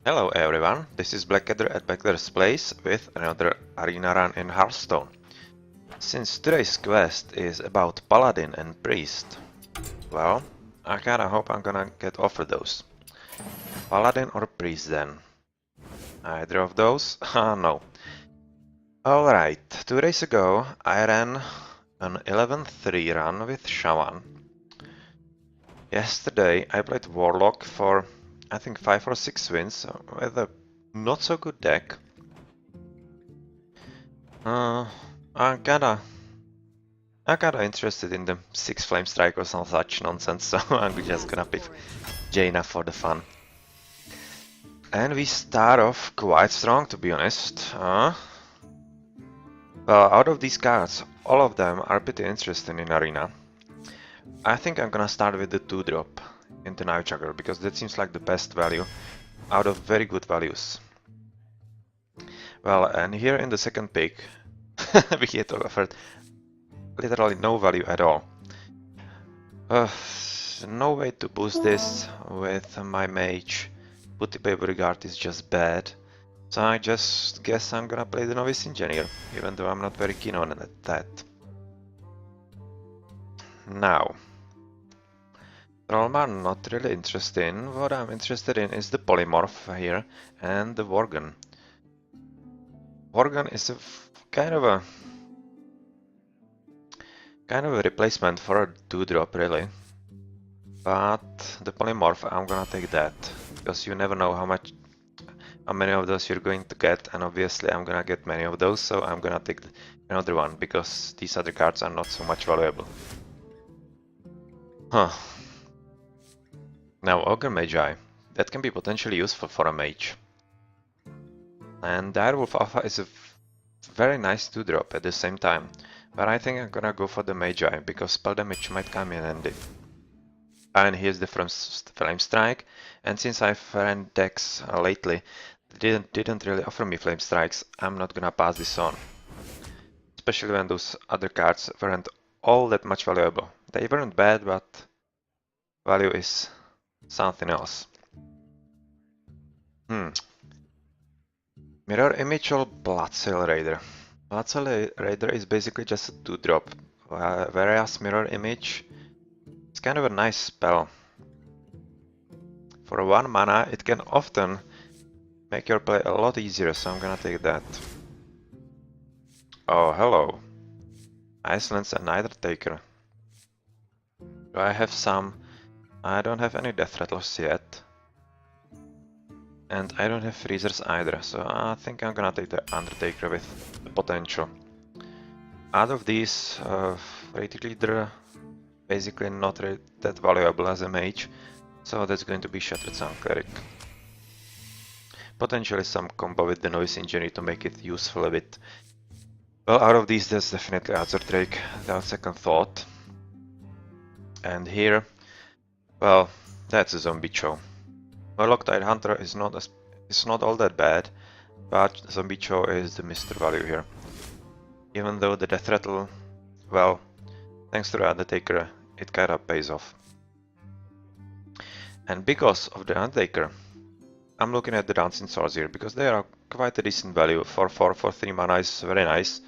Hello everyone, this is Blackadder at Blackadder's Place with another arena run in Hearthstone. Since today's quest is about Paladin and Priest, well, I kinda hope I'm gonna get offered those. Paladin or Priest then? Either of those? Ah, no. Alright, 2 days ago I ran an 11-3 run with Shaman. Yesterday I played Warlock for I think 5 or 6 wins with a not so good deck. I'm kinda interested in the 6 Flame Strike or some such nonsense, so I'm just gonna pick Jaina for the fun. And we start off quite strong, to be honest. Well, out of these cards, all of them are pretty interesting in Arena. I think I'm gonna start with the 2-drop into Knife Jugger, because that seems like the best value out of very good values. Well, and here in the second pick, we get offered literally no value at all. No way to boost this with my Mage. Putty Paper Guard is just bad. So I just guess I'm gonna play the Novice Engineer, even though I'm not very keen on that. Now, Trollman not really interested in. What I'm interested in is the Polymorph here and the Worgen. Worgen is a kind of a replacement for a 2-drop really. But the Polymorph, I'm gonna take that, because you never know how many of those you're going to get, and obviously I'm gonna get many of those, so I'm gonna take another one, because these other cards are not so much valuable. Huh. Now Ogre Magi, that can be potentially useful for a mage. And Direwolf Alpha is a very nice 2-drop at the same time, but I think I'm gonna go for the Magi, because spell damage might come in handy. And here's the Flame Strike, and since I've ran decks lately that didn't really offer me Flame Strikes, I'm not gonna pass this on. Especially when those other cards weren't all that much valuable. They weren't bad, but value is something else. Mirror Image or Bloodsail Raider? Bloodsail Raider is basically just a 2-drop, whereas Mirror Image is kind of a nice spell. For 1 mana, it can often make your play a lot easier, so I'm gonna take that. Oh, hello. Iceland's a Night Taker. Do I have some? I don't have any Death Rattlers yet. And I don't have Freezers either, so I think I'm gonna take the Undertaker with the potential. Out of these, Rated Leader, basically not really that valuable as a mage, so that's going to be Shattered Sun Cleric. Potentially some combo with the Novice Engineer to make it useful a bit. Well, out of these, there's definitely Azure Drake, without second thought. And here, well, that's a Zombie Chow. Murloc-Tide Hunter is not all that bad, but Zombie Chow is the Mr. Value here. Even though the Death Rattle, well, thanks to the Undertaker, it kinda pays off. And because of the Undertaker, I'm looking at the Dancing Swords here, because they are quite a decent value. For 3 mana is very nice.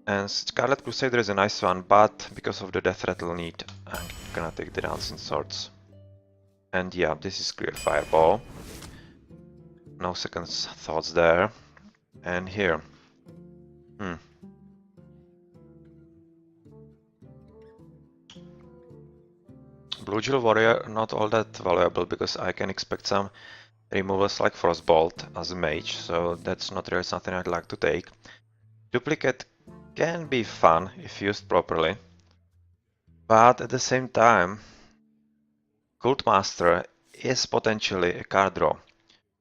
And Scarlet Crusader is a nice one, but because of the Death Rattle need, I'm gonna take the Dancing Swords. And yeah, this is clear Fireball. No second thoughts there. And here. Blue Jewel Warrior, not all that valuable, because I can expect some removals like Frostbolt as a mage, so that's not really something I'd like to take. Duplicate can be fun if used properly, but at the same time, Cult Master is potentially a card draw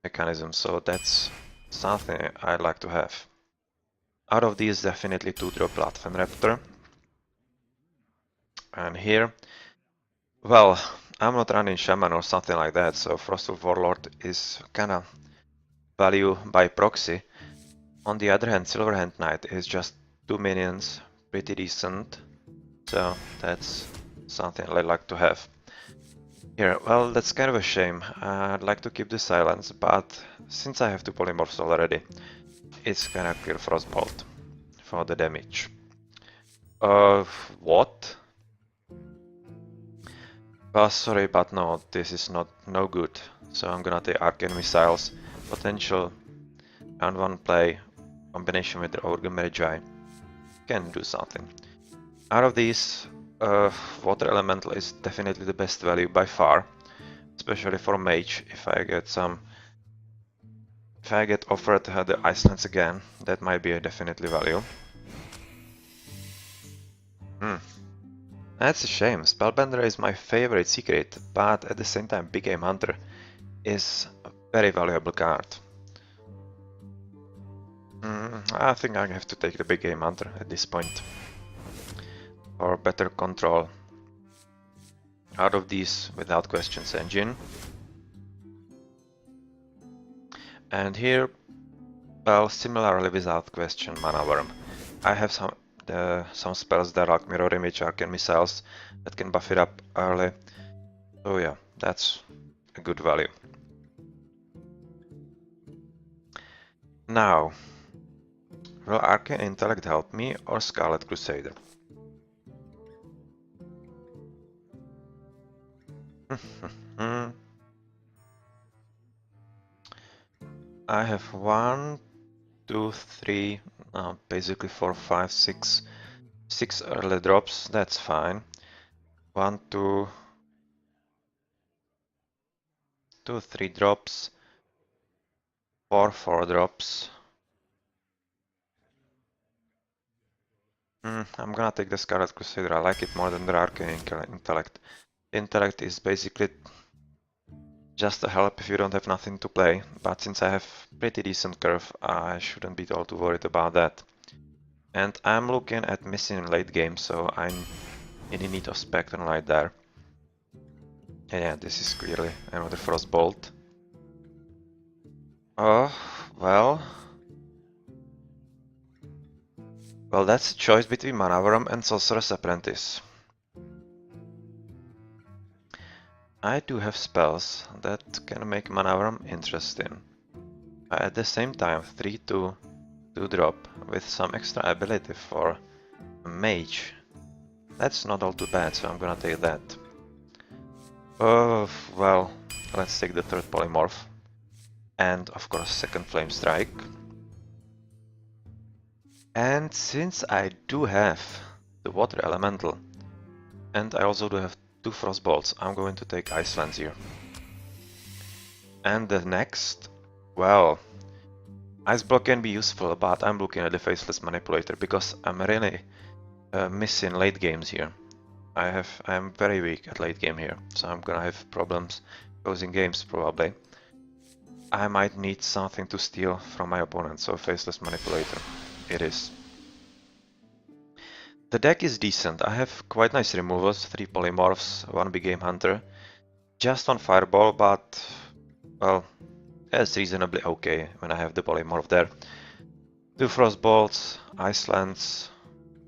mechanism, so that's something I'd like to have. Out of these, definitely 2-drop Bloodfen Raptor. And here, well, I'm not running Shaman or something like that, so Frostwolf Warlord is kinda value by proxy. On the other hand, Silverhand Knight is just 2 minions, pretty decent, so that's something I like to have. Here, well, that's kind of a shame. I'd like to keep the silence, but since I have two polymorphs already, it's gonna kill Frostbolt for the damage. What? Well, sorry, but no, this is no good. So I'm gonna take Arcane Missiles, potential round 1 play, combination with the Ogre Magi. Can do something. Out of these, Water Elemental is definitely the best value by far, especially for Mage. If I get offered the Icelands again, that might be a definitely value. That's a shame. Spellbender is my favorite secret, but at the same time, Big Game Hunter is a very valuable card. I think I have to take the Big Game Hunter at this point for better control. Out of these, without questions, Engine. And here, well, similarly without question, Mana Worm. I have some spells that are Mirror Image, Arcane Missiles that can buff it up early. So yeah, that's a good value. Now, will Arcane Intellect help me or Scarlet Crusader? I have 1, 2, 3, basically 4, 5, 6 early drops, that's fine. 1, 2, 3 drops, 4 drops. I'm gonna take the Scarlet Crusader, I like it more than the Arcane Intellect. Intellect is basically just a help if you don't have nothing to play, but since I have pretty decent curve, I shouldn't be all too worried about that. And I'm looking at missing late game, so I'm in need of Spectrum Light there. Yeah, this is clearly another Frostbolt. Oh, well... Well, that's a choice between Mana Worm and Sorcerer's Apprentice. I do have spells that can make Mana Worm interesting. At the same time, 3/2 2-drop with some extra ability for a Mage. That's not all too bad, so I'm gonna take that. Oh, well, let's take the third polymorph. And of course, second Flame Strike. And since I do have the Water Elemental, and I also do have 2 Frostbolts, I'm going to take Icelands here. And the next, well, Ice Block can be useful, but I'm looking at the Faceless Manipulator because I'm really missing late games here. I'm very weak at late game here, so I'm gonna have problems closing games probably. I might need something to steal from my opponent, so Faceless Manipulator it is. The deck is decent. I have quite nice removals, 3 polymorphs, 1 Big Game Hunter, just on Fireball, but well, it's reasonably okay when I have the polymorph there. 2 Frostbolts, Icelands,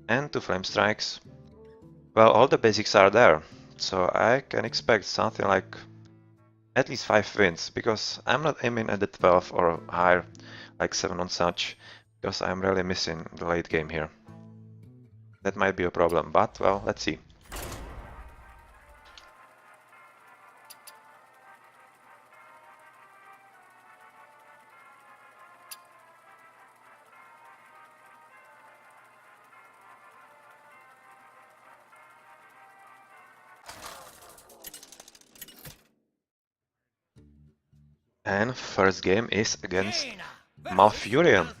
and 2 Flame Strikes. Well, all the basics are there, so I can expect something like at least 5 wins, because I'm not aiming at the 12 or higher, like 7 on such, because I'm really missing the late game here. That might be a problem, but well, let's see. And first game is against Malfurion.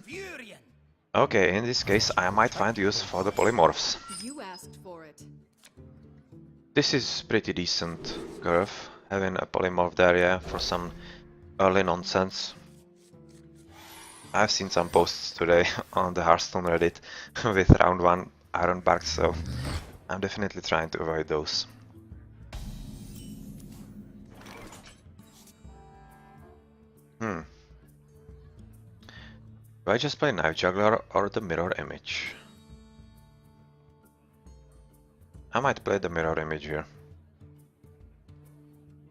Okay, in this case I might find use for the polymorphs. You asked for it. This is pretty decent curve, having a polymorph there, yeah, for some early nonsense. I've seen some posts today on the Hearthstone Reddit with round 1 Iron Bark, so I'm definitely trying to avoid those. Do I just play Knife Juggler or the Mirror Image? I might play the Mirror Image here.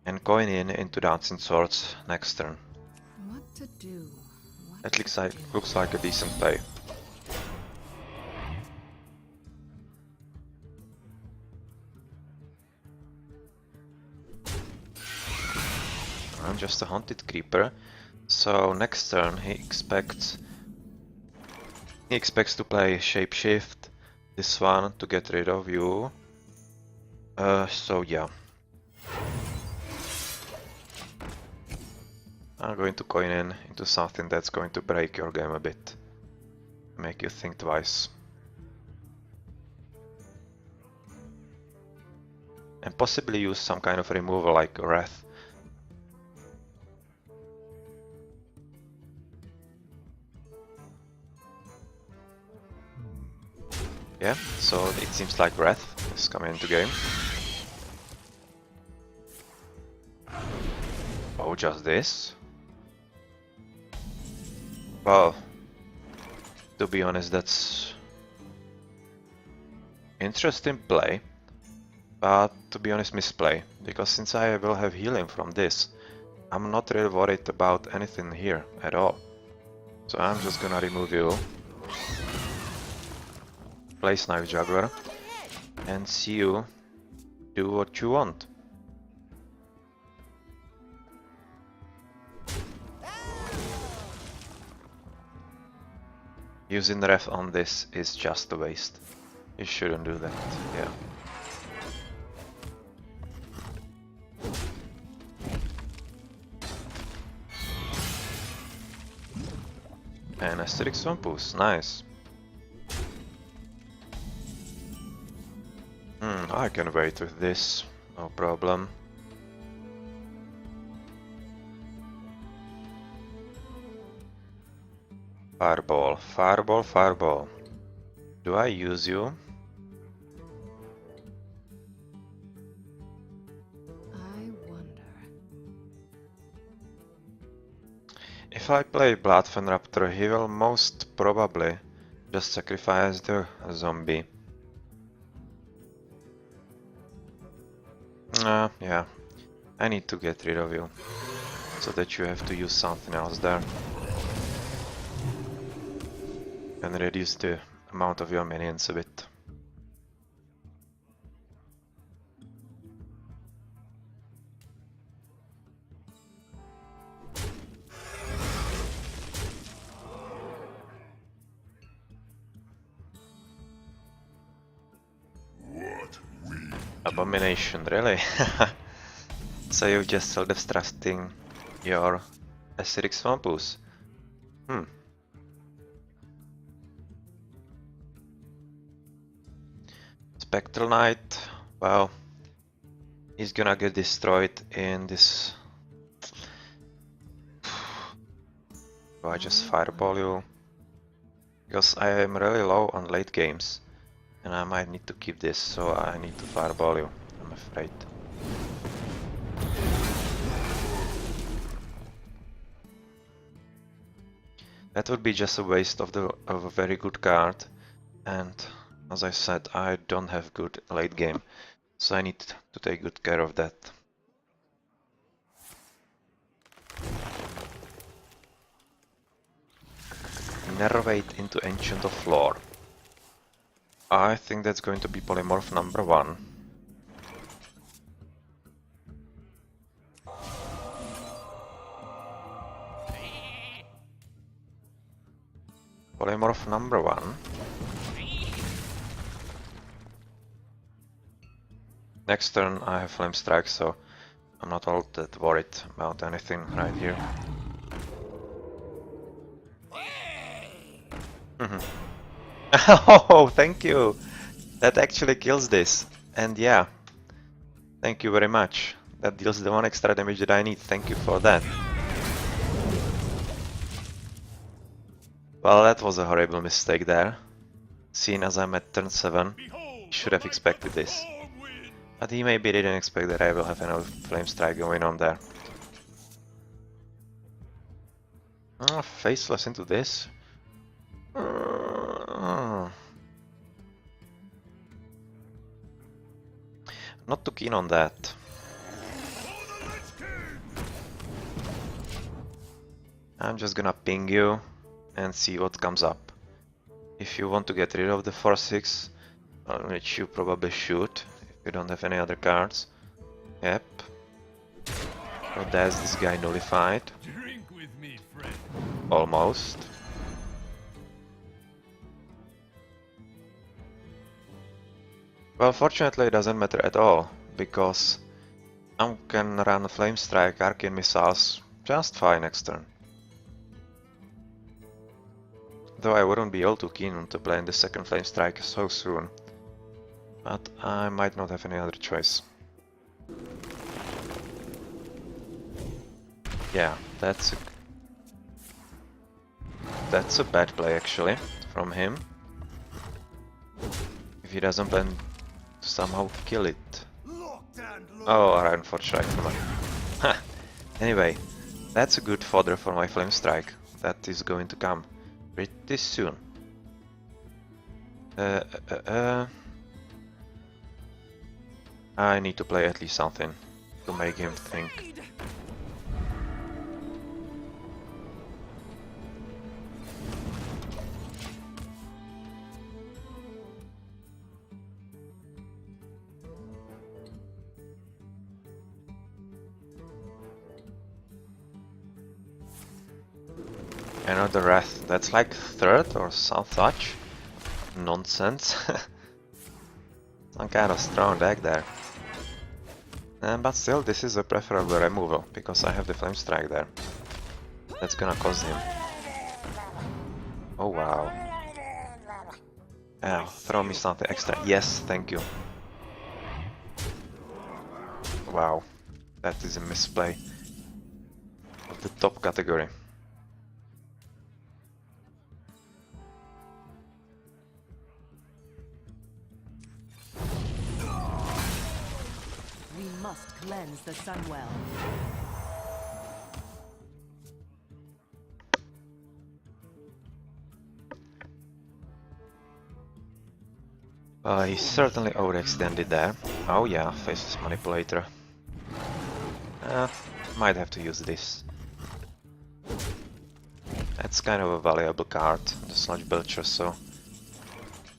and coin in into Dancing Swords next turn. What to do? That looks like a decent play. I'm just a Haunted Creeper, so next turn he expects to play Shapeshift, this one, to get rid of you. So yeah. I'm going to coin in into something that's going to break your game a bit. Make you think twice. And possibly use some kind of removal like Wrath. Yeah, so it seems like Wrath is coming into game. Oh, just this? Well, to be honest, that's interesting play, but to be honest, misplay, because since I will have healing from this, I'm not really worried about anything here at all. So I'm just gonna remove you, place Knife Juggler, and see you do what you want. Using ref on this is just a waste. You shouldn't do that, yeah. And Asterix Swampus, nice. I can wait with this, no problem. Fireball, fireball, fireball. Do I use you? I wonder. If I play Bloodfen Raptor, he will most probably just sacrifice the zombie. Yeah. I need to get rid of you, so that you have to use something else there. And reduce the amount of your minions a bit. Abomination, really? So you're just self-destructing your Acidic Swampus. Spectral Knight, well, he's gonna get destroyed in this. Do I just fireball you? Because I am really low on late games, and I might need to keep this, so I need to fireball you, I'm afraid. That would be just a waste of a very good card, and as I said, I don't have good late game, so I need to take good care of that. Nervate into Ancient of Lore. I think that's going to be polymorph number 1. Polymorph number 1. Next turn I have Flame Strike, so I'm not all that worried about anything right here. Oh, thank you! That actually kills this. And yeah, thank you very much. That deals the 1 extra damage that I need. Thank you for that. Well, that was a horrible mistake there. Seeing as I'm at turn 7, he should have expected this. But he maybe didn't expect that I will have another Flame Strike going on there. Oh, Faceless into this. Not too keen on that. I'm just gonna ping you and see what comes up. If you want to get rid of the 4-6, which you probably should, if you don't have any other cards. Yep. So there's this guy nullified. Drink with me, friend. Almost. Well, fortunately it doesn't matter at all, because I can run Flame Strike, Arcane Missiles just fine next turn. Though I wouldn't be all too keen on to playing the second Flame Strike so soon. But I might not have any other choice. Yeah, that's a bad play actually, from him. If he doesn't plan to somehow kill it. Oh, Iron Forge Strike, come on. Ha! Anyway, that's a good fodder for my Flame Strike. That is going to come pretty soon. I need to play at least something to make him think. Another Wrath, that's like third or some such nonsense. Some kind of strong deck there. But still, this is a preferable removal, because I have the Flame Strike there. That's gonna cost him. Oh wow. Oh, throw me something extra. Yes, thank you. Wow, that is a misplay of the top category. We must cleanse the Sunwell. He certainly overextended there. Oh yeah, Faceless Manipulator. Might have to use this. That's kind of a valuable card, the Sludge Belcher, so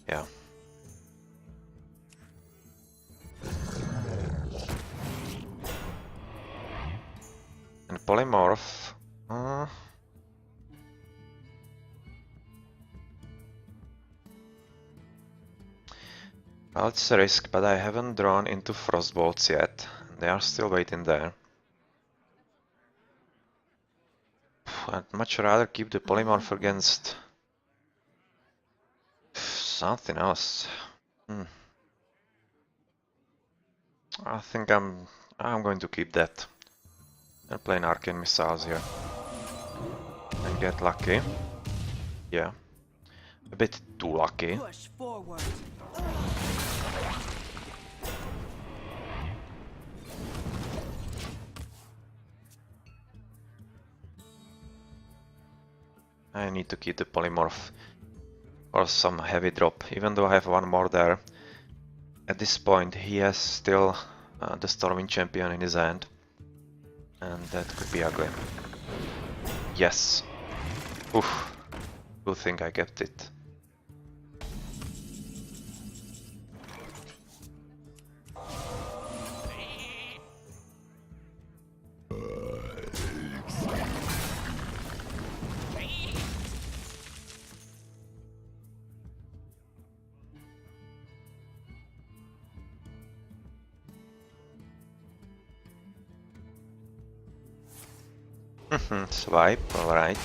yeah. And Polymorph. Well, it's a risk, but I haven't drawn into Frostbolts yet. They are still waiting there. I'd much rather keep the Polymorph against something else. I think I'm going to keep that and play an Arcane Missiles here and get lucky. Yeah, a bit too lucky. Push forward. I need to keep the Polymorph or some heavy drop, even though I have one more there. At this point he has still the Storming Champion in his hand, and that could be ugly. Yes. Oof. Good thing I kept it. Swipe, alright.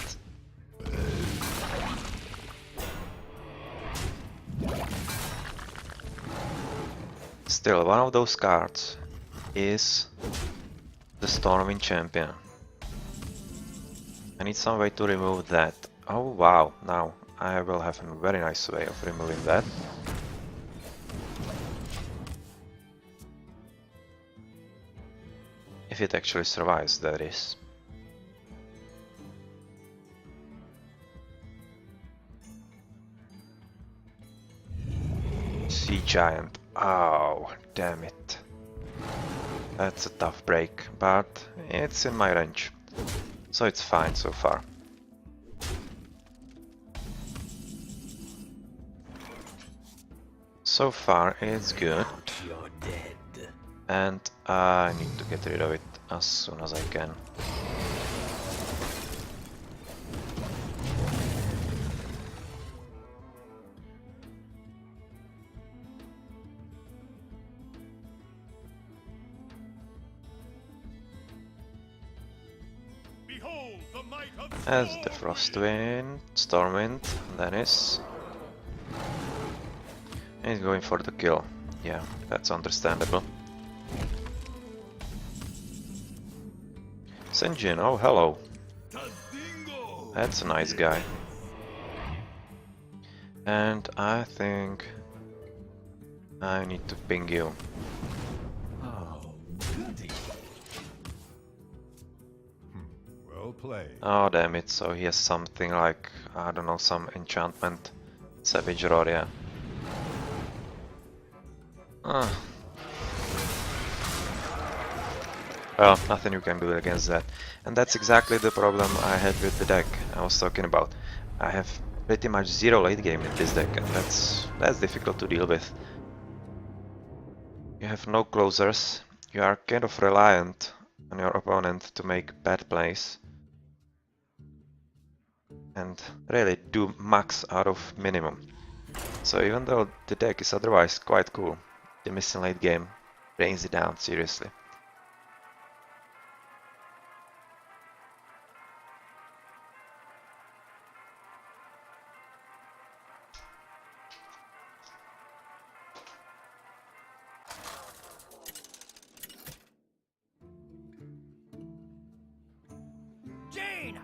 Still, one of those cards is the Storming Champion. I need some way to remove that. Oh wow, now I will have a very nice way of removing that. If it actually survives, that is. Sea Giant. Oh, damn it. That's a tough break, but it's in my range. So it's fine so far. So far it's good, You're dead. and I need to get rid of it as soon as I can. Behold the might of As the Frostwind, Stormwind, Dennis. He's going for the kill. Yeah, that's understandable. Senjin, oh hello. Tadingo. That's a nice guy. And I think I need to ping you. Oh, goody. Well played. Oh damn it, so he has something like, I don't know, some enchantment. Savage Roar, yeah. Ah. Well, nothing you can do against that. And that's exactly the problem I had with the deck I was talking about. I have pretty much zero late game in this deck, and that's difficult to deal with. You have no closers, you are kind of reliant on your opponent to make bad plays. And really do max out of minimum. So even though the deck is otherwise quite cool, the missing late game brings it down seriously.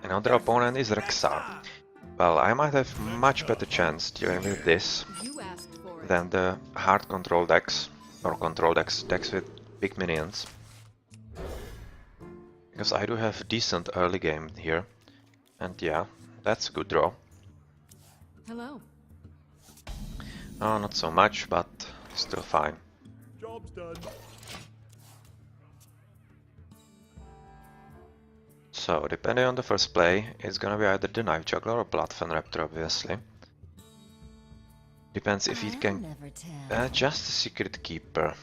Another opponent is Rexar. Well, I might have much better chance dealing with this You asked for it. than the hard control decks, or control decks with big minions. Because I do have decent early game here, and yeah, that's a good draw. Hello. Oh, not so much, but still fine. Job's done. So, depending on the first play, it's gonna be either the Knife Juggler or Bloodfen Raptor, obviously. Depends if he can... never tell. just a Secret Keeper.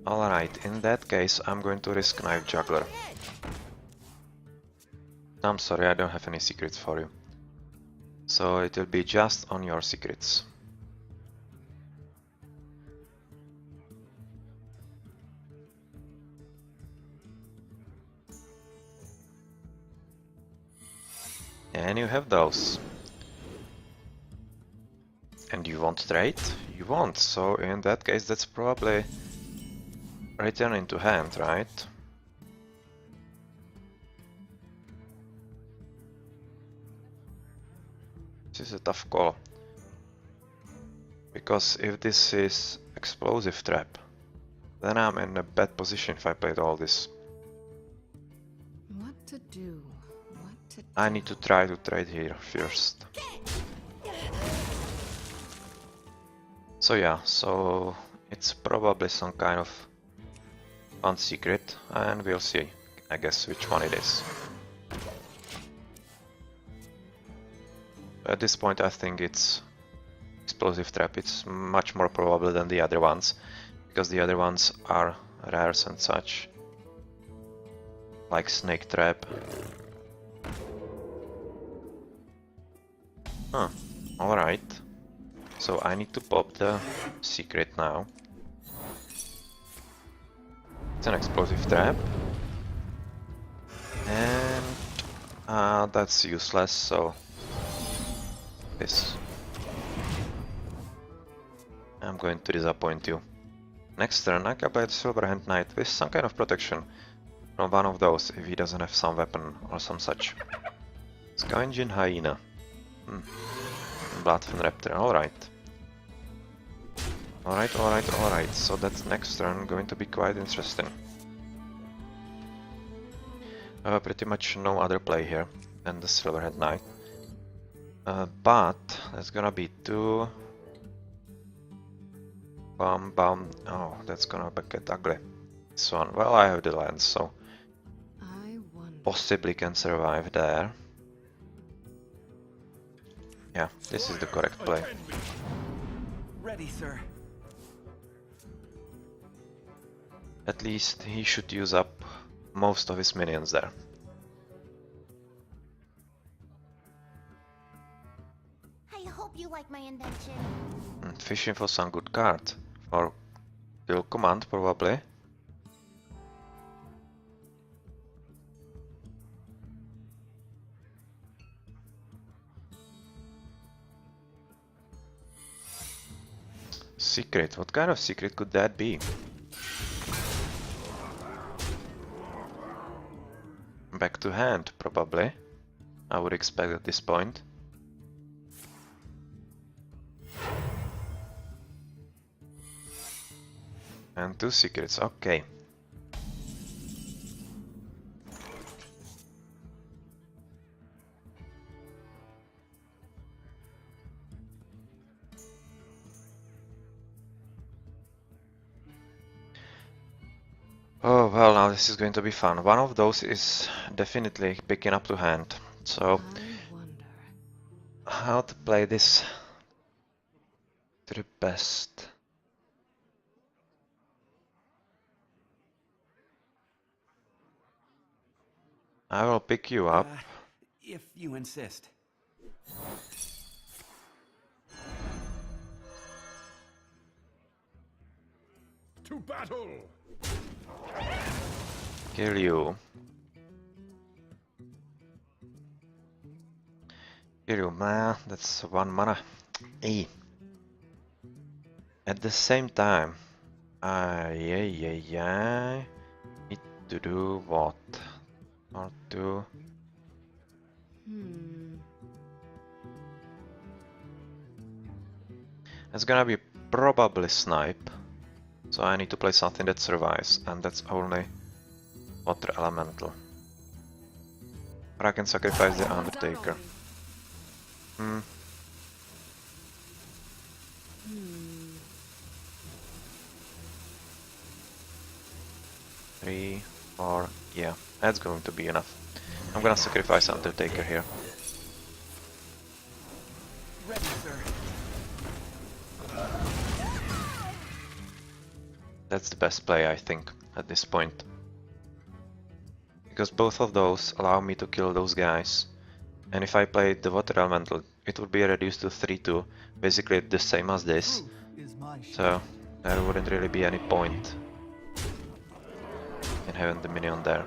Alright, in that case, I'm going to risk Knife Juggler. I'm sorry, I don't have any secrets for you. So it will be just on your secrets. And you have those. And you want trade? You want, so in that case that's probably return into hand, right? This is a tough call. Because if this is explosive trap, then I'm in a bad position if I played all this. What to do? What to do? I need to try to trade here first. So yeah, so it's probably some kind of fun secret, and we'll see, I guess, which one it is. At this point I think it's explosive trap. It's much more probable than the other ones, because the other ones are rares and such, like snake trap. Huh, alright. So I need to pop the secret now. It's an explosive trap. And that's useless, so this. I'm going to disappoint you. Next turn I can play the Silverhand Knight with some kind of protection from one of those if he doesn't have some weapon or some such. Scavenging Hyena. Bloodfen Raptor, alright. Alright, so that's next turn going to be quite interesting. Pretty much no other play here than the Silverhand Knight. But there's gonna be two... Oh, that's gonna get ugly. This one, well, I have the land, so I wonder. possibly can survive there. Yeah, this is the correct play. Attend me. Ready, sir. At least he should use up most of his minions there. I hope you like my invention. Fishing for some good card. For kill command, probably. Secret. What kind of secret could that be? Back to hand, probably. I would expect at this point. And 2 secrets, okay. Oh well, now this is going to be fun. One of those is definitely picking up to hand. So, I wonder. how to play this to the best? I will pick you up. If you insist. To battle! Kill you. Kill you, man. That's 1 mana. E. At the same time, I need to do what? Or to it's gonna be probably snipe. So I need to play something that survives, and that's only water elemental. Or I can sacrifice the Undertaker. Hmm. 3, 4, yeah, that's going to be enough. I'm gonna sacrifice Undertaker here. Ready, sir. That's the best play, I think, at this point. Because both of those allow me to kill those guys. And if I played the Water Elemental, it would be reduced to 3-2, basically the same as this. So there wouldn't really be any point in having the minion there.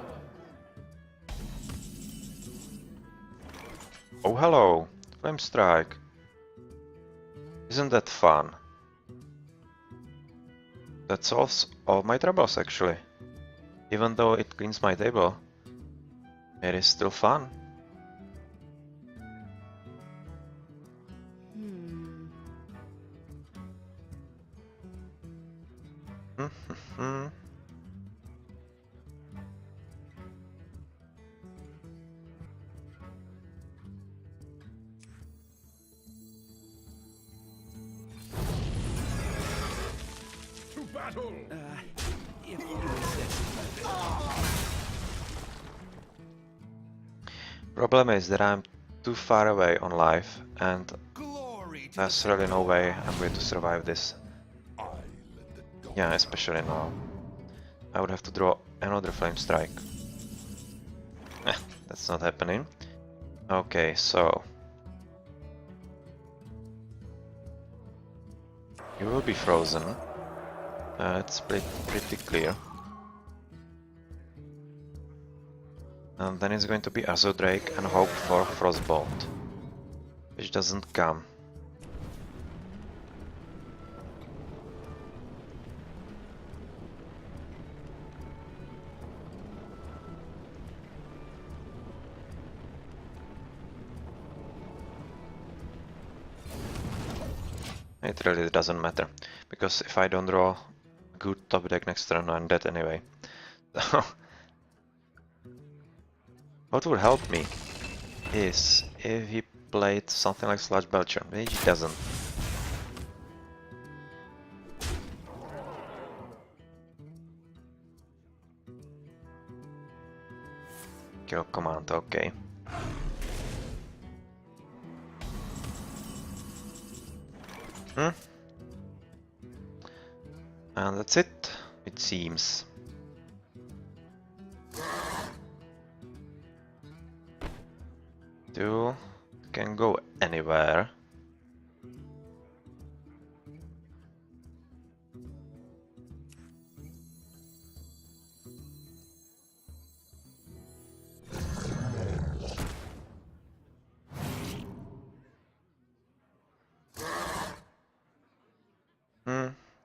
Oh hello! Flame Strike! Isn't that fun? That solves all my troubles actually. Even though it cleans my table, it is still fun. To battle! If you insist. Problem is that I'm too far away on life, and Glory to there's really no way I'm going to survive this. I let the gods Yeah, especially now. I would have to draw another Flame Strike. That's not happening. Okay, so you will be frozen. It's pretty clear. And then it's going to be Azure Drake and hope for Frostbolt, which doesn't come. It really doesn't matter, because if I don't draw a good top deck next turn, I'm dead anyway. So what would help me is if he played something like Sludge Belcher. Mage doesn't. Kill command, okay. Hmm? And that's it, it seems. You can go anywhere.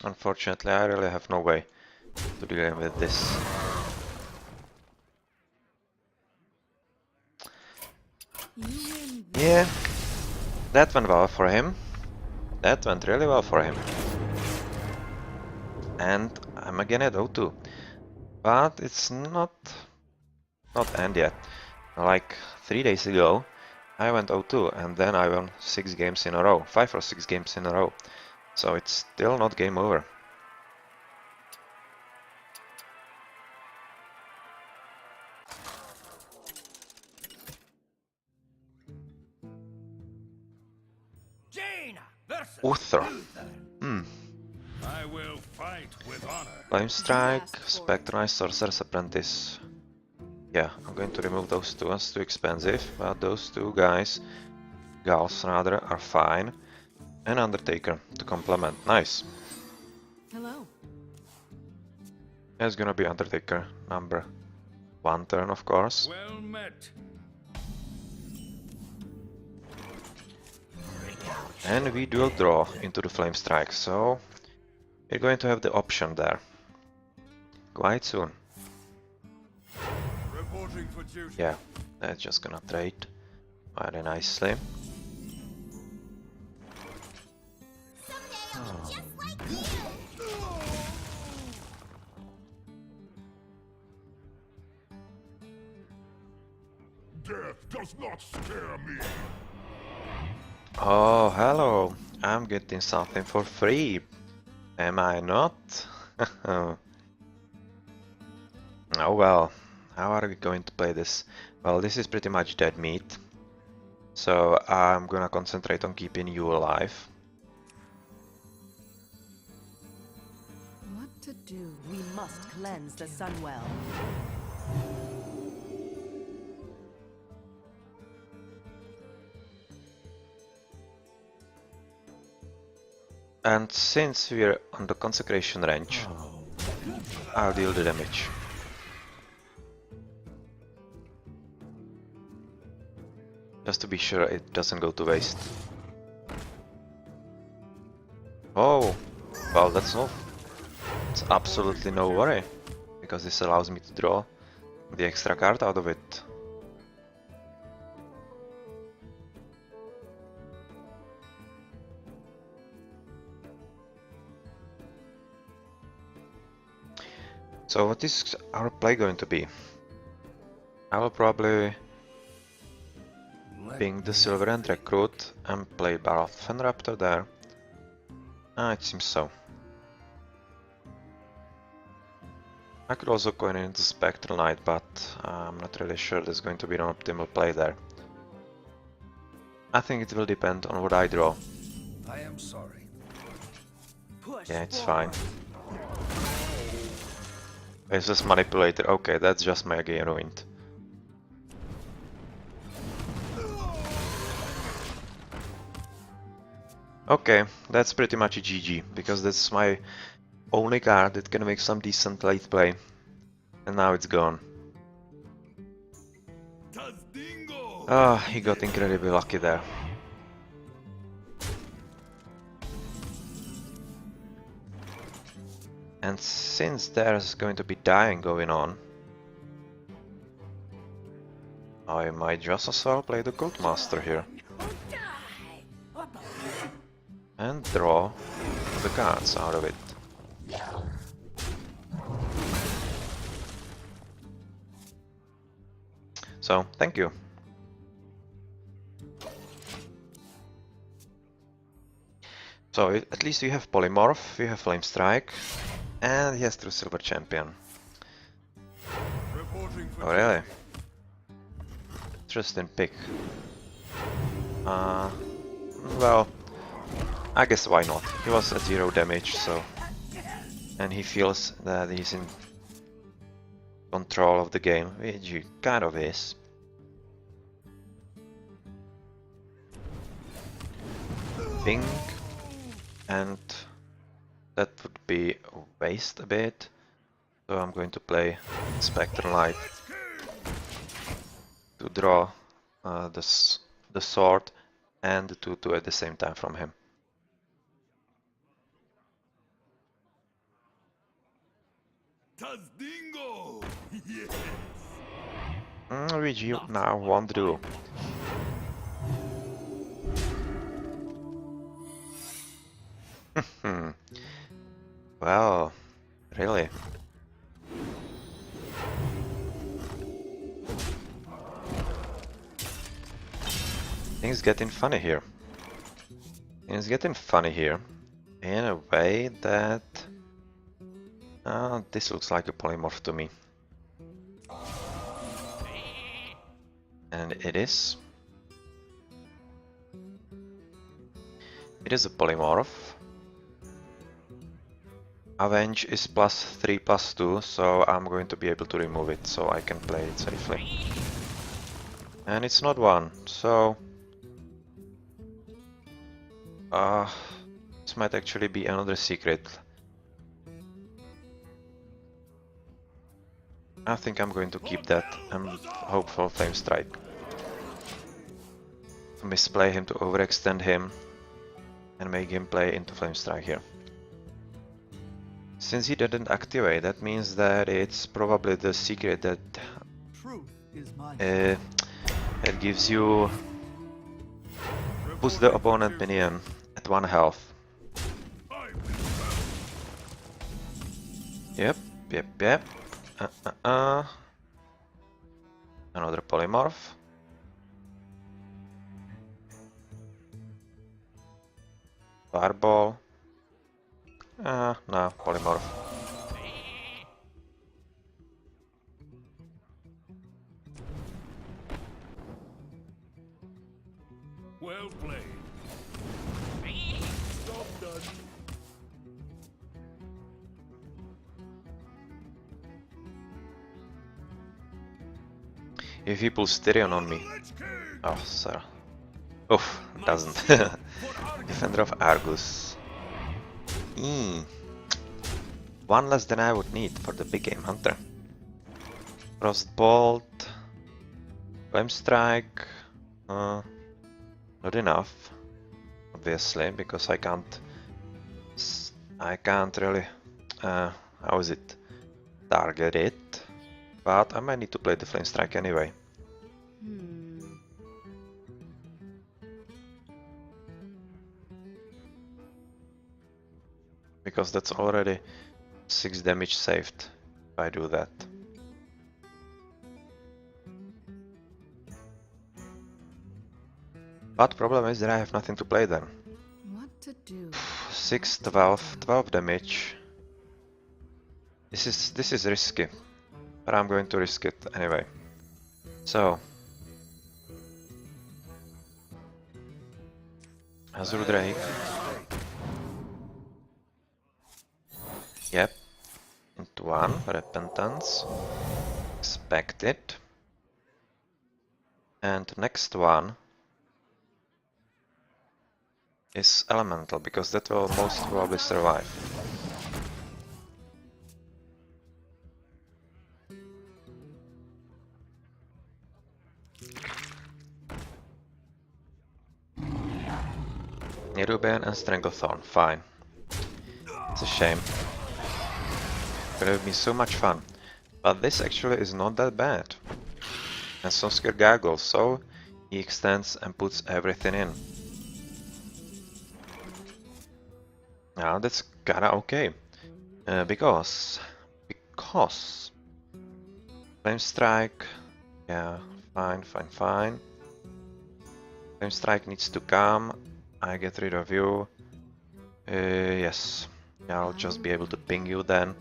Unfortunately, I really have no way to deal with this. Yeah, that went well for him. That went really well for him. And I'm again at 0-2. But it's not end yet. Like 3 days ago, I went 0-2 and then I won 6 games in a row. 5 or 6 games in a row. So it's still not game over. Jaina versus Uther. I will fight with honor. Flame Strike, Spectral Sorcerer's Apprentice. Yeah, I'm going to remove those two, it's too expensive, but those two guys, gals rather, are fine. And Undertaker to complement, nice. Hello. It's gonna be Undertaker, number 1 turn of course. Well met. And we dual draw into the Flame Strike, so we're going to have the option there. Quite soon. Reporting for duty. Yeah, that's just gonna trade very nicely. Someday I'll be just like you. Death does not scare me. Oh, hello! I'm getting something for free. Am I not? Oh well, how are we going to play this? Well, this is pretty much dead meat. So I'm gonna concentrate on keeping you alive. What to do? We must cleanse the Sunwell. And since we're on the consecration range, I'll deal the damage. Just to be sure it doesn't go to waste. Oh, well that's no. It's absolutely no worry, because this allows me to draw the extra card out of it. So what is our play going to be? I will probably ping the Silver and Recruit and play Barathan Raptor there. Ah, it seems so. I could also go into Spectral Knight, but I'm not really sure there's going to be an optimal play there. I think it will depend on what I draw. I am sorry. Push Yeah, it's forward. fine. Faceless Manipulator, okay, that's just my game ruined. Okay, that's pretty much a GG, because that's my only card that can make some decent late play. And now it's gone. Ah, he got incredibly lucky there. And since there's going to be dying going on, I might just as well play the Cult Master here. And draw the cards out of it. So, thank you. So, at least we have Polymorph, we have Flame Strike, and he has True Silver Champion. Reporting for Oh, really? Interesting pick. Well, I guess why not? He was at 0 damage, so... And he feels that he's in control of the game, which he kind of is. Ping. And that would be a waste a bit. So I'm going to play Spectral Light to draw the sword and the 2/2 at the same time from him. Tazdingo! Yes! Which you now won't do. Well, really? Things getting funny here. Things getting funny here. In a way that... this looks like a polymorph to me. And it is. It is a polymorph. Avenge is +3/+2, so I'm going to be able to remove it, so I can play it safely. And it's not 1, so... this might actually be another secret. I think I'm going to keep that and hope for Flame Strike. To misplay him, to overextend him, and make him play into Flame Strike here. Since he didn't activate, that means that it's probably the secret that it gives you puts the opponent minion at 1 health. Yep. Another polymorph. Fireball. No, polymorph. Well played. Job done. If he pulls Tyrion on me. Oh, sorry. Oof, doesn't. Defender of Argus. 1 less than I would need for the big game hunter. Frostbolt. Flame Strike. Not enough. Obviously, because I can't really how is it? Target it. But I might need to play the Flame Strike anyway. Because that's already 6 damage saved if I do that. But problem is that I have nothing to play then. What to do? 6, 12 damage. This is risky. But I'm going to risk it anyway. So Azure Drake. Yep. Into 1, Repentance. Expected. And next one is Elemental, because that will most probably survive. Nerubian and Stranglethorn, fine. It's a shame. Could have been so much fun. But this actually is not that bad. And Sonskir Gargle, so he extends and puts everything in. Now that's kinda okay. Because Flame Strike, yeah, fine. Flame Strike needs to come. I get rid of you. Yes, yeah, I'll just be able to ping you then.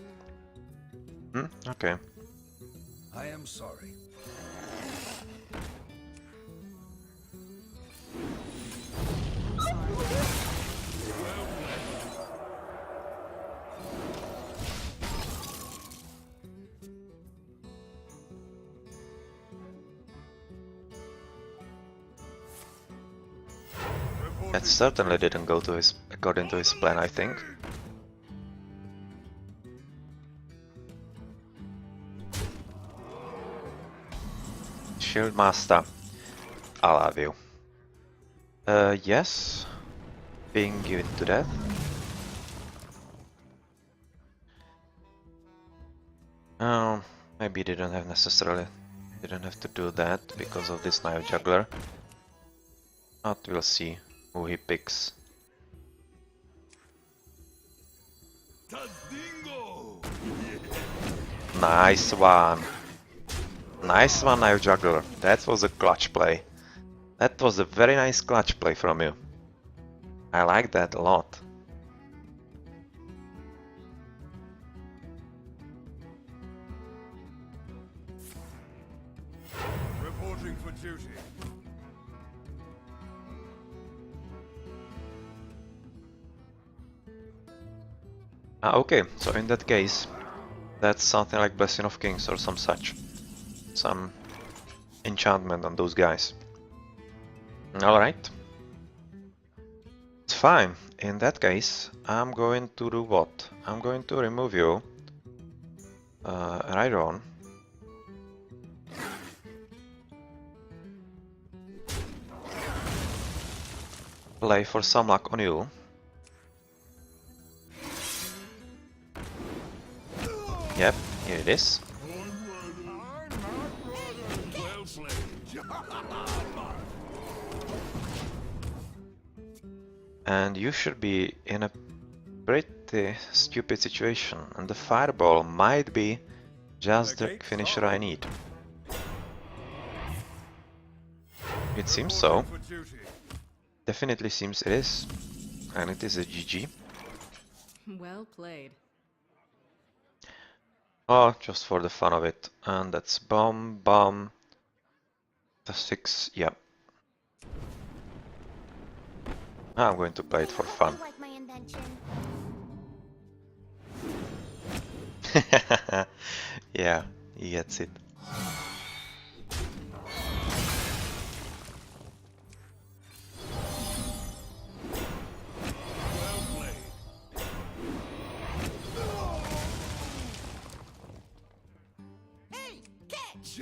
Okay. I am sorry. That certainly didn't go to his according to his plan, I think. Shield Master, I love you. Yes, being given to death. Maybe didn't have to do that because of this knife juggler. But we'll see who he picks. Nice one. Nice one, knife juggler. That was a clutch play. That was a very nice clutch play from you. I like that a lot. Reporting for duty. Okay, so in that case, that's something like Blessing of Kings or some such. Some enchantment on those guys. Alright. It's fine. In that case, I'm going to do what? I'm going to remove you. Right on. Play for some luck on you. Yep, here it is. And you should be in a pretty stupid situation, and the fireball might be just the finisher I need. It seems so. Definitely seems it is. And it is a GG. Well played. Oh, just for the fun of it. And that's bomb, bomb. The 6, yeah. I'm going to play it for fun. I like my invention. Yeah, he gets it. Hey, catch!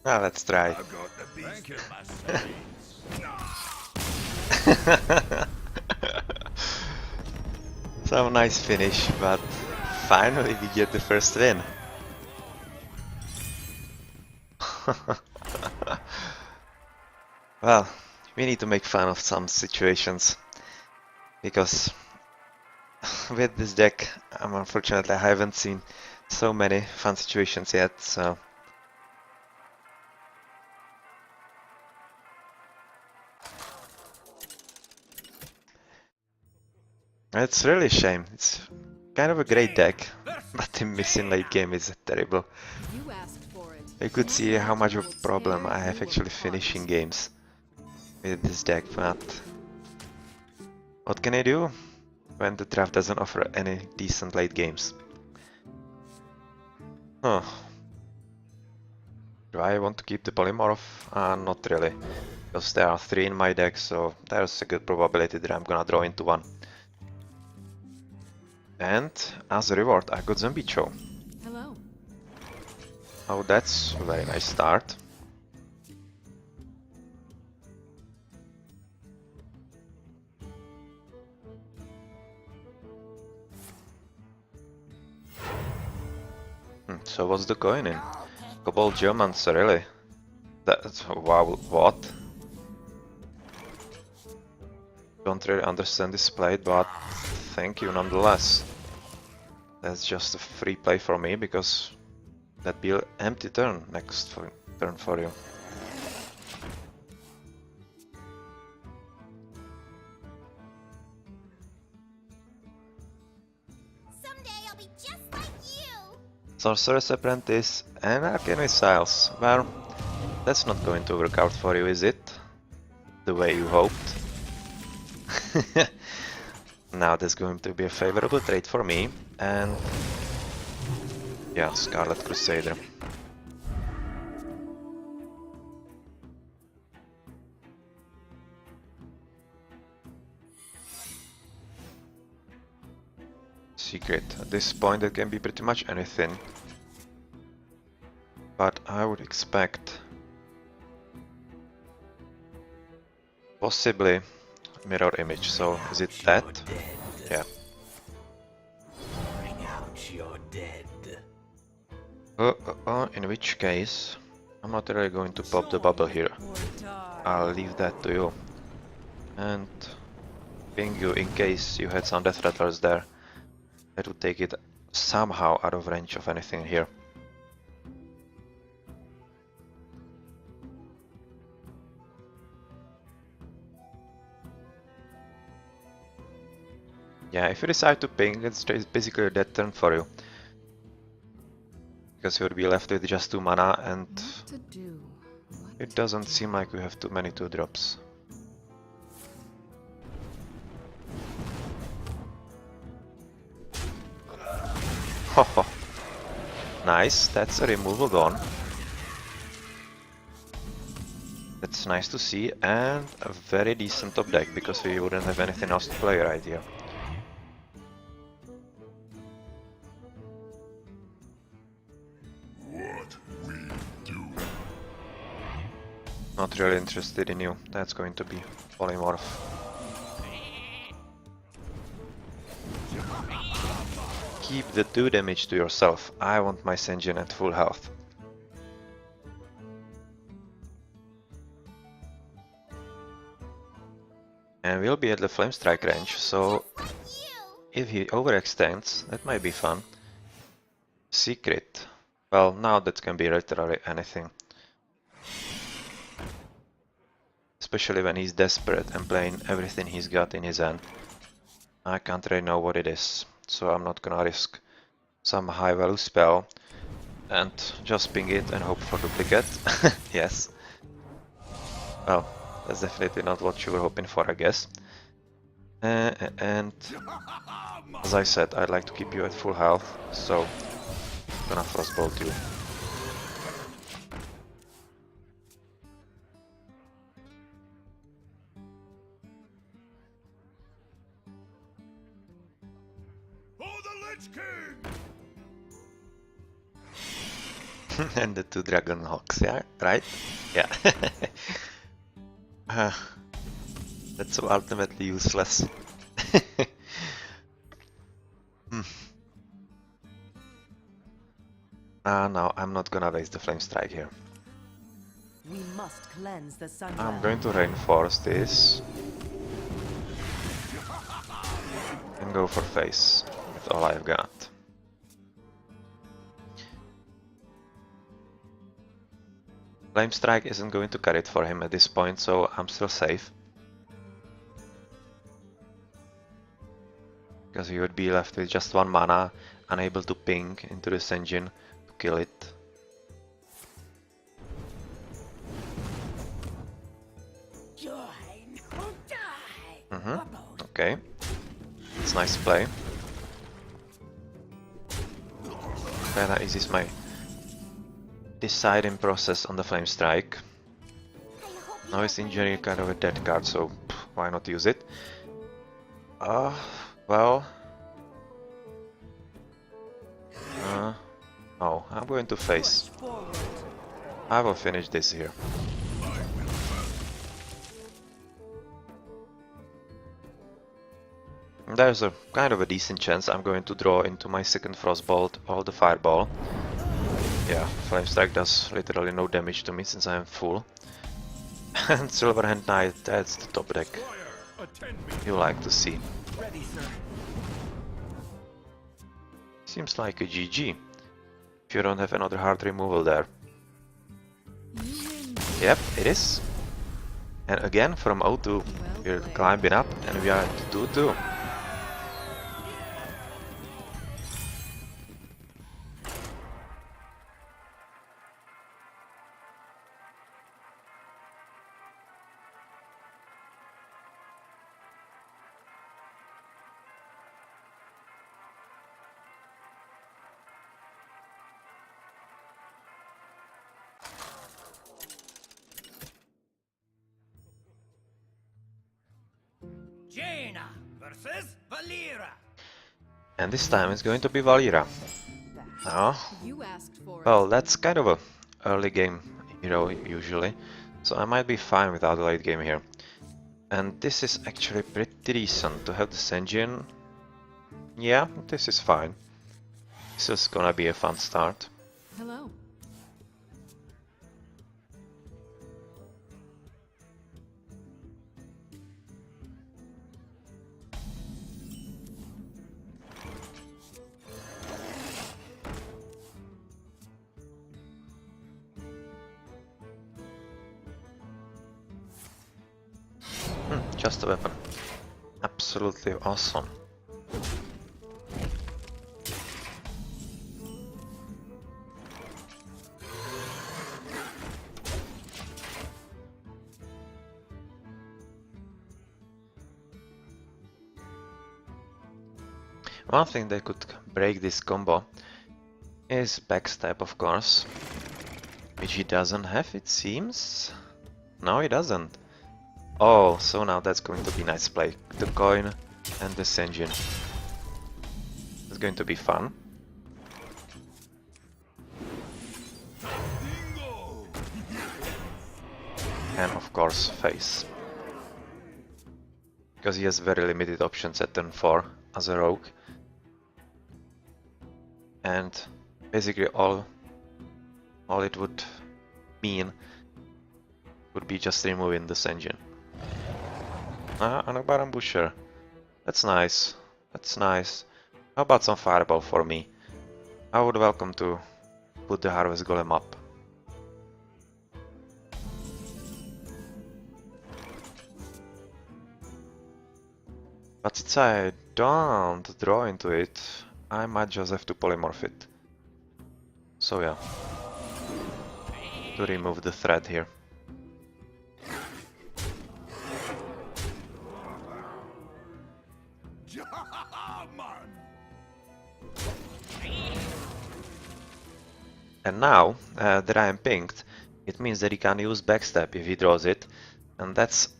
Now let's try. I've got the beast in my sights. Some nice finish, but finally we get the first win. Well, we need to make fun of some situations, because with this deck, unfortunately I haven't seen so many fun situations yet, so... It's really a shame. It's kind of a great deck, but the missing late game is terrible. You asked for it. You could see how much of a problem I have actually finishing games with this deck, but what can I do when the draft doesn't offer any decent late games? Huh. Do I want to keep the polymorph? Not really, because there are 3 in my deck, so there's a good probability that I'm gonna draw into one. And as a reward, I got Zombie Show. Hello. Oh, that's a very nice start. So what's the coin in? Cobalt Geomancer, really? That's wow, what? Don't really understand this play, but thank you nonetheless. That's just a free play for me, because that'd be an empty turn next turn for you. Someday I'll be just like you. Sorcerer's Apprentice and Arcane Missiles. Well, that's not going to work out for you, is it? The way you hoped. Now there's going to be a favorable trade for me, and yeah, Scarlet Crusader. secret. At this point it can be pretty much anything. But I would expect possibly mirror image. So is it that? Yeah. Bring out your dead. In which case I'm not really going to pop the bubble here. I'll leave that to you. And ping you in case you had some death rattlers there. That would take it somehow out of range of anything here. Yeah, if you decide to ping, it's basically a dead turn for you. Because you would be left with just 2 mana and What to do? What it to doesn't do? seem like we have too many 2-drops. Hoho. Nice, that's a removal gone. That's nice to see, and a very decent top deck because we wouldn't have anything else to play right here. What we do. Not really interested in you. That's going to be polymorph. Keep the 2 damage to yourself. I want my Senjin at full health. And we'll be at the flame strike range, so if he overextends, that might be fun. Secret. Well, now that can be literally anything. Especially when he's desperate and playing everything he's got in his hand. I can't really know what it is, so I'm not gonna risk some high value spell and just ping it and hope for duplicate. Yes. Well, that's definitely not what you were hoping for, I guess. And as I said, I'd like to keep you at full health, so I'm gonna frostbolt you. For the Lich King! And the 2 dragon hawks, yeah, right? Yeah. That's so ultimately useless. No, I'm not gonna waste the flame strike here. We must cleanse the Sunwell. I'm going to reinforce this and go for face with all I've got. Flame strike isn't going to cut it for him at this point, so I'm still safe. Because he would be left with just 1 mana, unable to ping into this engine to kill it. Join or die. Okay. It's nice play. Kinda eases my deciding process on the flame strike. Now it's injury kind of a dead card, so why not use it? Well... oh, I'm going to face. Forward. I will finish this here. There's a kind of a decent chance I'm going to draw into my second Frostbolt or the Fireball. Yeah, Flame Strike does literally no damage to me since I am full. And Silverhand Knight, that's the top deck Attend me. you like to see. Ready, sir. Seems like a GG. If you don't have another hard removal there. You win. Yep, it is. And again, from 0-2, we're climbing up and we are at 2-2. Jaina versus Valera. And this time it's going to be Valira. Oh, You asked for well, it. that's kind of a early game hero usually, so I might be fine without a late game here. And this is actually pretty decent to have this engine. Yeah, this is fine. This is gonna be a fun start. Hello. Just a weapon. Absolutely awesome. One thing that could break this combo is backstab, of course, which he doesn't have, it seems. No, he doesn't. Oh, so now that's going to be nice play. The coin and this engine. It's going to be fun. And of course, face. Because he has very limited options at turn 4 as a rogue. And basically all it would mean would be just removing this engine. And a Baron Busher. That's nice. That's nice. How about some fireball for me? I would welcome to put the Harvest Golem up. But since I don't draw into it, I might just have to polymorph it. So yeah. To remove the thread here. And now that I am pinged, it means that he can use backstab if he draws it, and that's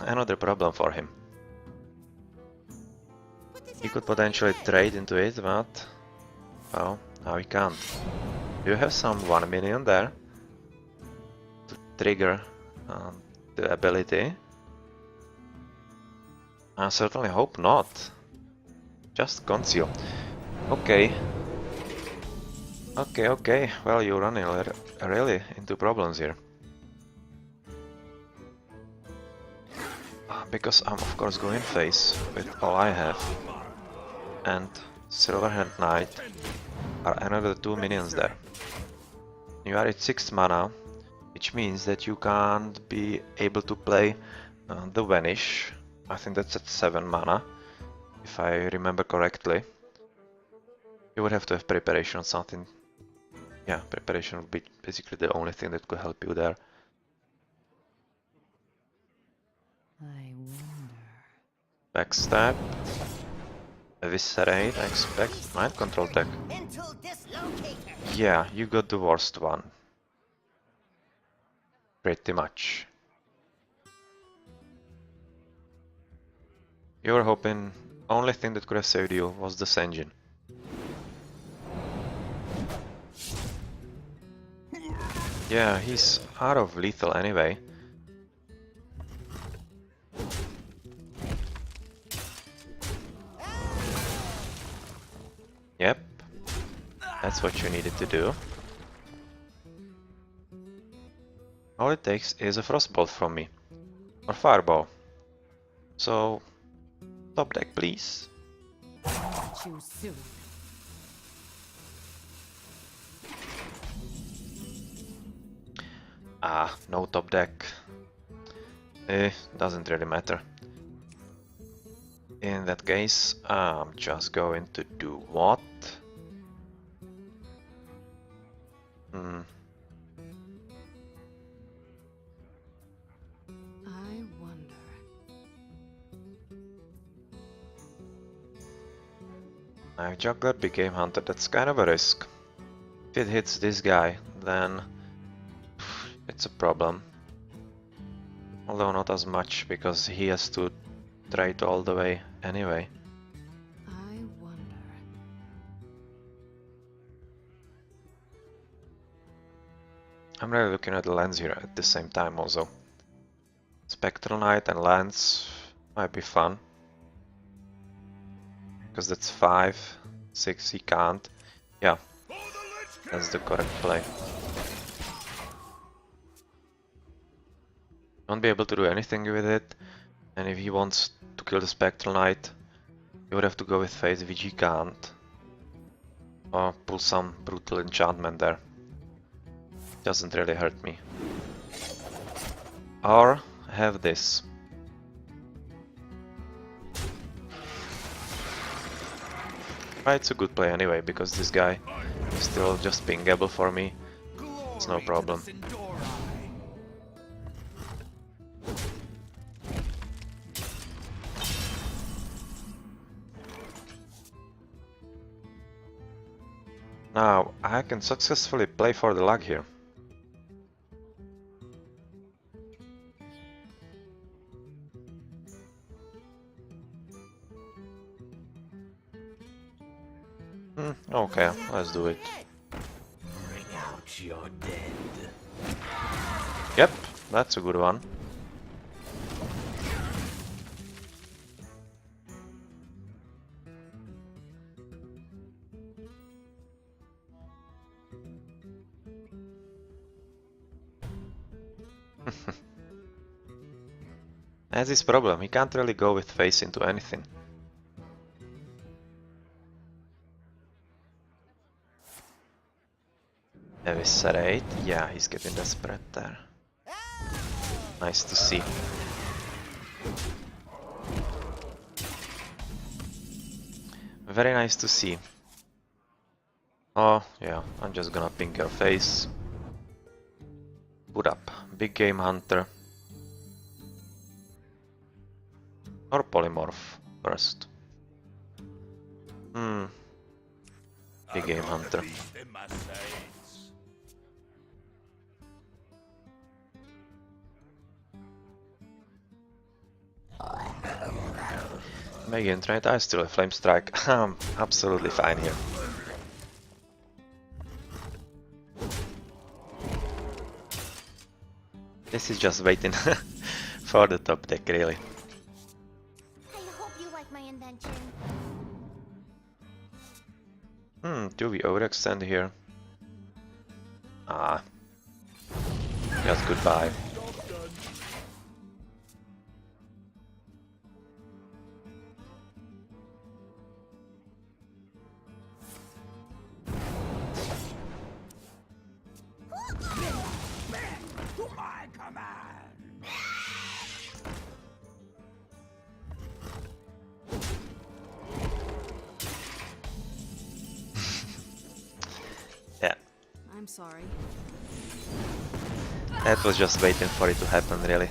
another problem for him. He could potentially trade into it, but well, now he can't. Do you have some 1 minion there to trigger the ability? I certainly hope not. Just conceal. Okay. Okay. Well, you're running really into problems here. Because I'm of course going face with all I have. And Silverhand Knight are another 2 minions there. You are at 6 mana, which means that you can't be able to play the Vanish. I think that's at 7 mana, if I remember correctly. You would have to have preparation or something. Yeah, preparation would be basically the only thing that could help you there. I wonder. Backstab. Eviscerate, I expect. Mind control tech. Mental dislocator. Yeah, you got the worst one. Pretty much. You were hoping only thing that could have saved you was this engine. Yeah, he's out of lethal anyway. Yep, that's what you needed to do. All it takes is a frostbolt from me, or fireball. So, top deck please. Too soon. Ah, no top deck. Doesn't really matter. In that case, I'm just going to do what? I wonder. I've just got Big Game Hunter, that's kind of a risk. If it hits this guy, then it's a problem. Although not as much, because he has to trade all the way anyway. I wonder. I'm really looking at the lands here at the same time also. Spectral Knight and lands might be fun. Because that's 5, 6 he can't. Yeah, that's the correct play. Won't be able to do anything with it. And if he wants to kill the Spectral Knight, he would have to go with Face, which he can't. Or pull some brutal enchantment there. Doesn't really hurt me. Or have this. Right, it's a good play anyway, because this guy is still just pingable for me. It's no problem. Now, I can successfully play for the luck here. Okay, let's do it. Bring out your dead. Yep, that's a good one. That's his problem, he can't really go with face into anything. Eviscerate, yeah, he's getting desperate there. Nice to see. Very nice to see. Oh, yeah, I'm just gonna ping your face. Put up Big Game Hunter. Or Polymorph first. Big Game Hunter. Mage and Trinity, I still have Flame Strike. I'm absolutely fine here. This is just waiting for the top deck, really. I hope you like my invention. Do we overextend here? Ah. Just goodbye. Yeah, I'm sorry. that was just waiting for it to happen, really.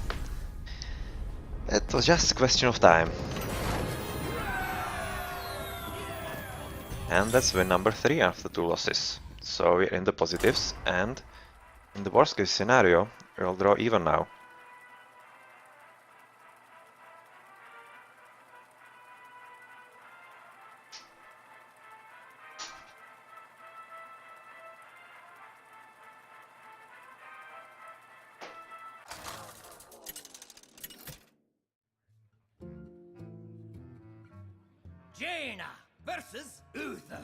It was just a question of time. And that's win number 3 after 2 losses. So we're in the positives, and in the worst case scenario, we'll draw even now. Jaina versus Uther.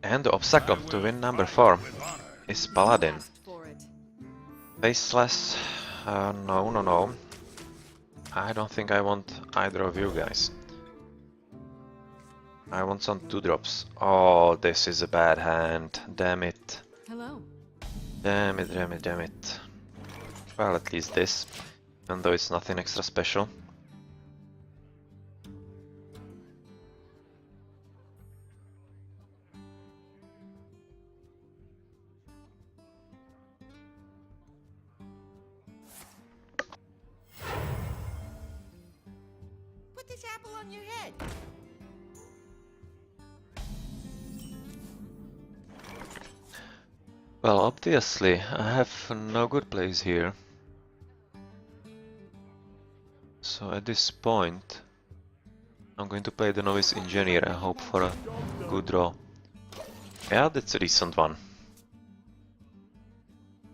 And the obstacle to win number 4 is Paladin. Asked for it. Faceless? No. I don't think I want either of you guys. I want some 2-drops. Oh, this is a bad hand. Damn it. Hello. Damn it. Well, at least this. Even though it's nothing extra special. Put this apple on your head. Well, obviously, I have no good plays here. So at this point, I'm going to play the Novice Engineer and hope for a good draw. Yeah, that's a decent one.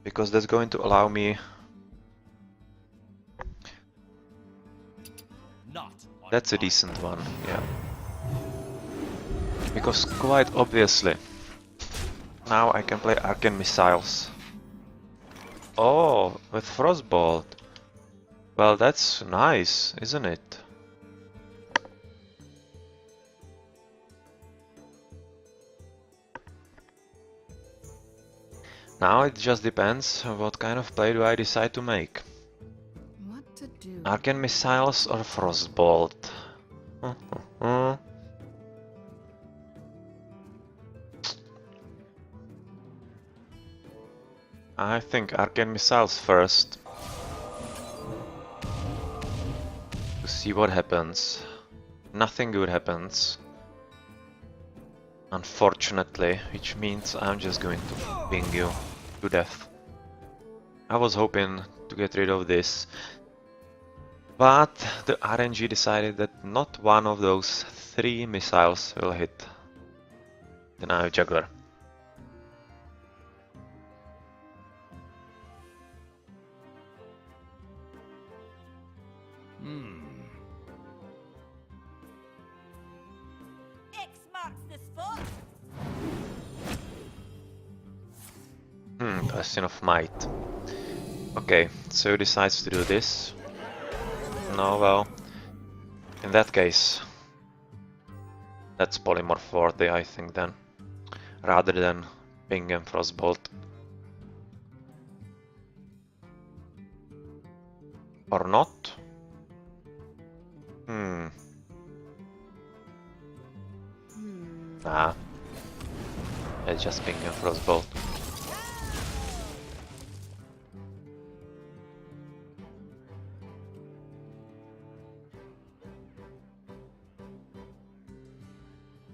because that's going to allow me. Not on That's a my decent one, yeah. Because quite obviously, now I can play Arcane Missiles. Oh, with Frostbolt. Well, that's nice, isn't it? Now it just depends on what kind of play do I decide to make. What to do? Arcane Missiles or Frostbolt? I think Arcane Missiles first. To see what happens. Nothing good happens. Unfortunately, which means I'm just going to ping you to death. I was hoping to get rid of this, but the RNG decided that not one of those 3 missiles will hit the Knife Juggler. X marks the spot. Bastion of Might. Okay, so he decides to do this. No, well, in that case, that's Polymorph 40, I think, then, rather than Ping and Frostbolt. Or not? Nah. It's just Ping and Frostbolt.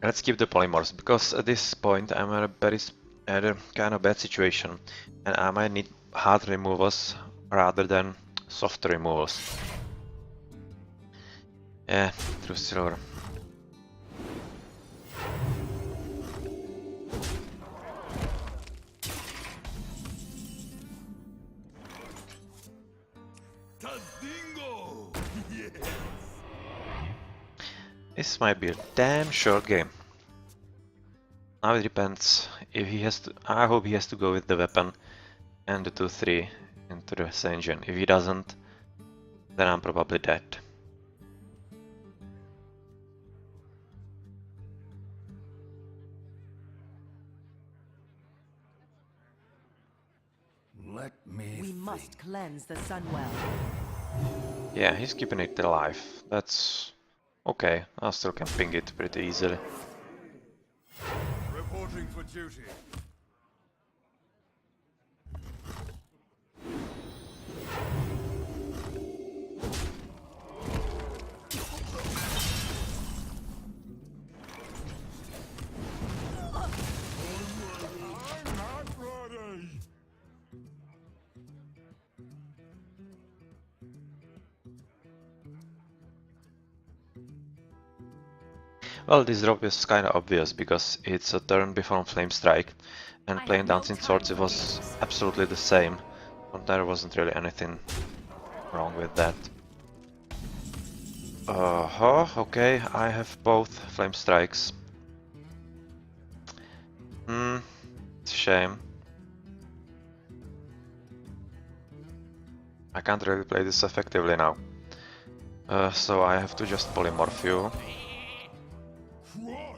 Let's keep the polymorphs, because at this point I'm at a kind of bad situation, and I might need hard removals rather than soft removals. Yeah, true silver. Tazingo! Yes! This might be a damn short game. Now it depends if he has to. I hope he has to go with the weapon and the 2-3 into the engine. If he doesn't, then I'm probably dead. Let me We must cleanse the Sunwell. Yeah, he's keeping it alive. That's okay. I still can ping it pretty easily. Reporting for duty. I'm not ready. Well, this drop is kinda obvious because it's a turn before Flame Strike, and I playing have no Dancing time Swords it for was games. absolutely the same. But there wasn't really anything wrong with that. Okay, I have both Flame Strikes. It's a shame. I can't really play this effectively now. So I have to just polymorph you, Crush! No!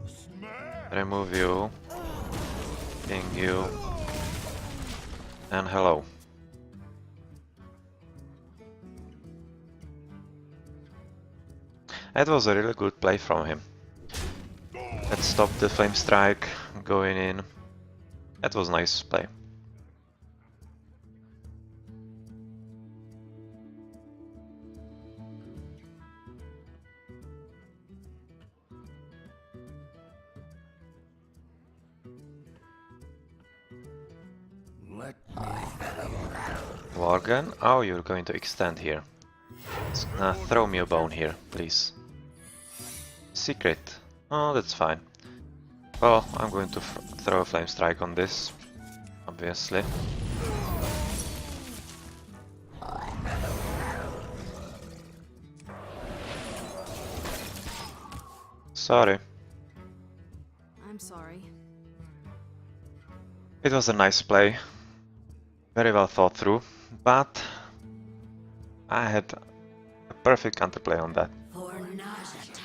Smash! remove you, ping you, and hello. That was a really good play from him. That stopped the Flame Strike going in. That was nice play. let me Worgen? Oh, you're going to extend here. Throw me a bone here, please. Secret. Oh, that's fine. Well, I'm going to throw a Flame Strike on this, obviously. Sorry. I'm sorry. It was a nice play. Very well thought through, but I had a perfect counterplay on that. For Nazata.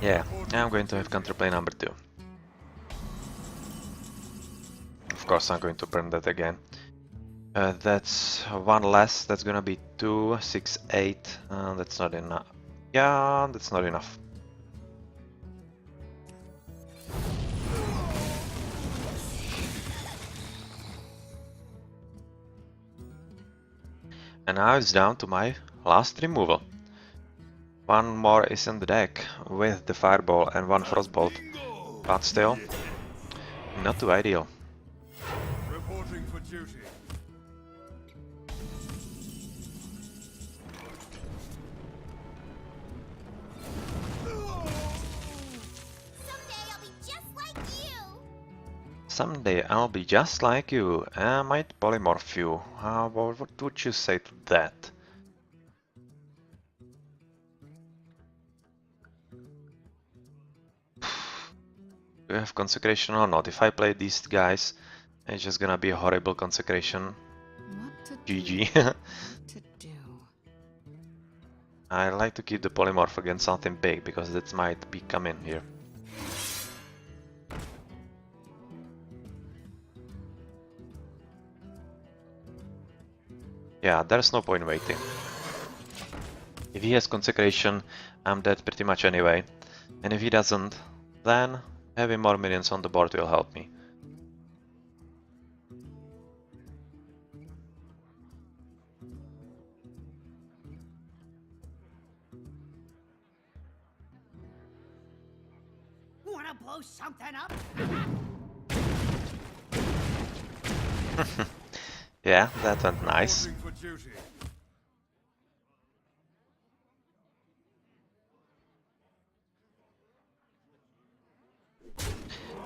Yeah, I'm going to have counterplay number 2. Of course, I'm going to burn that again. That's one less, that's gonna be 2, 6, 8. That's not enough. Yeah, that's not enough. And now it's down to my last removal. One more is in the deck with the fireball and one frostbolt, but still not too ideal. Reporting for duty. Someday I'll be just like you. Someday I'll be just like you. I might polymorph you. What would you say to that? Do you have consecration or not? If I play these guys, it's just gonna be a horrible consecration. What to GG. do? To do. I like to keep the polymorph against something big because that might be coming here. Yeah, there's no point waiting. If he has consecration, I'm dead pretty much anyway. And if he doesn't, then having more minions on the board will help me. Wanna blow something up? Yeah, that went nice. Reporting for duty.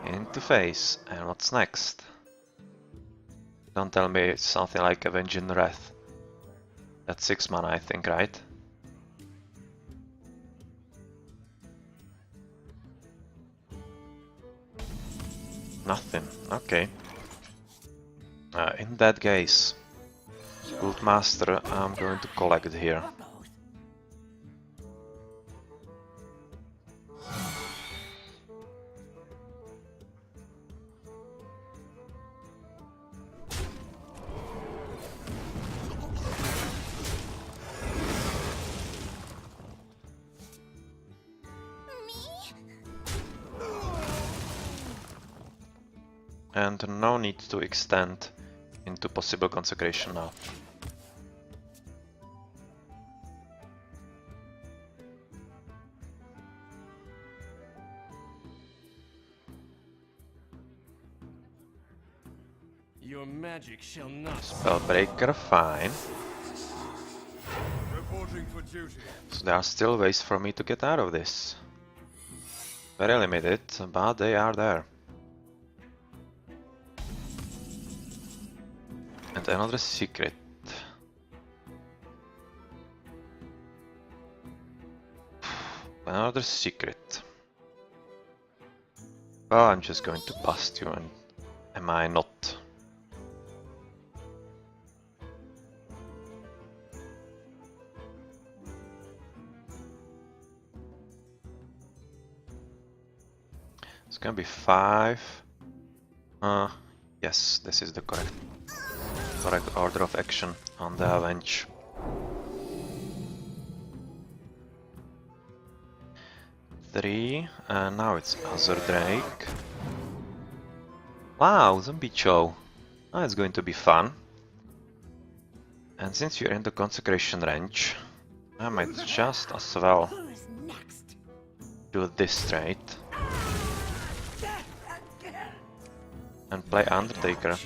Into face. And what's next? Don't tell me it's something like Avenging Wrath. That's 6 mana, I think, right? Nothing. Okay. In that case, Guildmaster, I'm going to collect here. And no need to extend into possible consecration now. Your magic shall not. Spellbreaker, fine. Reporting for duty. So there are still ways for me to get out of this. Very limited, but they are there. And another secret. Another secret. Well, I'm just going to bust you, and am I not? It's gonna be 5. Yes, this is the correct order of action on the Avenge. Three, and now it's Azure Drake. Wow, Zombie Chow. Oh, it's going to be fun. And since you're in the consecration range, I might just as well Who's next? do this trade and play Undertaker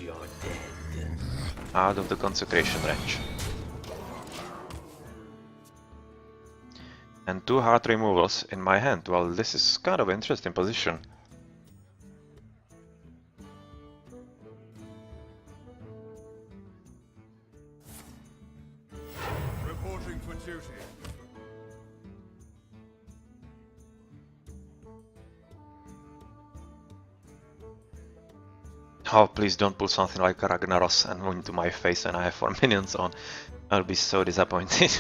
out of the consecration range. And 2 heart removals in my hand. Well, this is kind of an interesting position. Reporting for duty. Oh, please don't pull something like Ragnaros and into my face when I have 4 minions on. I'll be so disappointed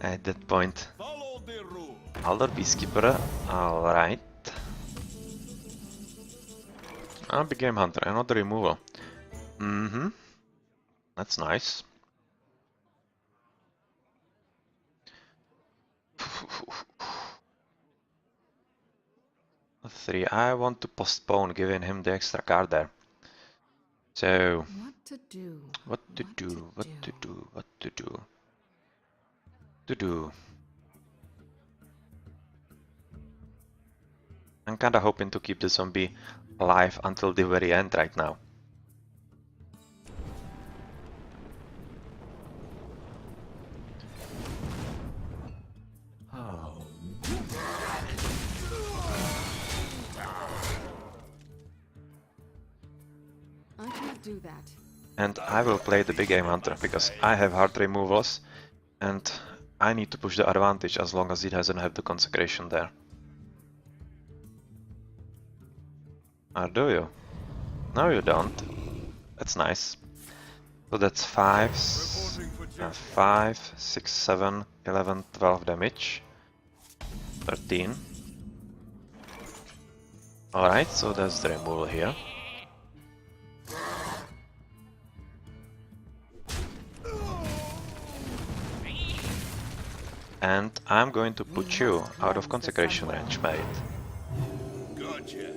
at that point. Follow the rule. Alder Beekeeper, alright. Big Game Hunter, another removal. That's nice. Three. I want to postpone giving him the extra card there. So, What to do? what to do? I'm kinda hoping to keep the zombie alive until the very end right now. I can't do that. And I will play the Big Game Hunter because I have hard removals and I need to push the advantage as long as it doesn't have the consecration there. Or do you? No, you don't. That's nice. So that's 5, 6, 7, 11, 12 damage. 13. Alright, so that's the removal here. And I'm going to put you out of consecration range, mate. Gotcha.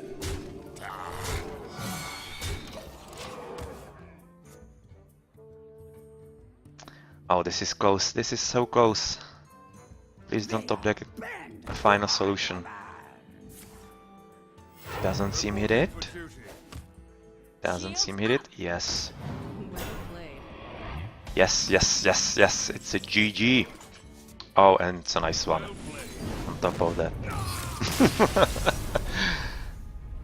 Oh, this is close. This is so close. Please don't object a final solution. Doesn't seem hit it. Doesn't seem hit it. Yes. Well played. Yes, yes, yes, yes. It's a GG. Oh, and it's a nice one on top of that.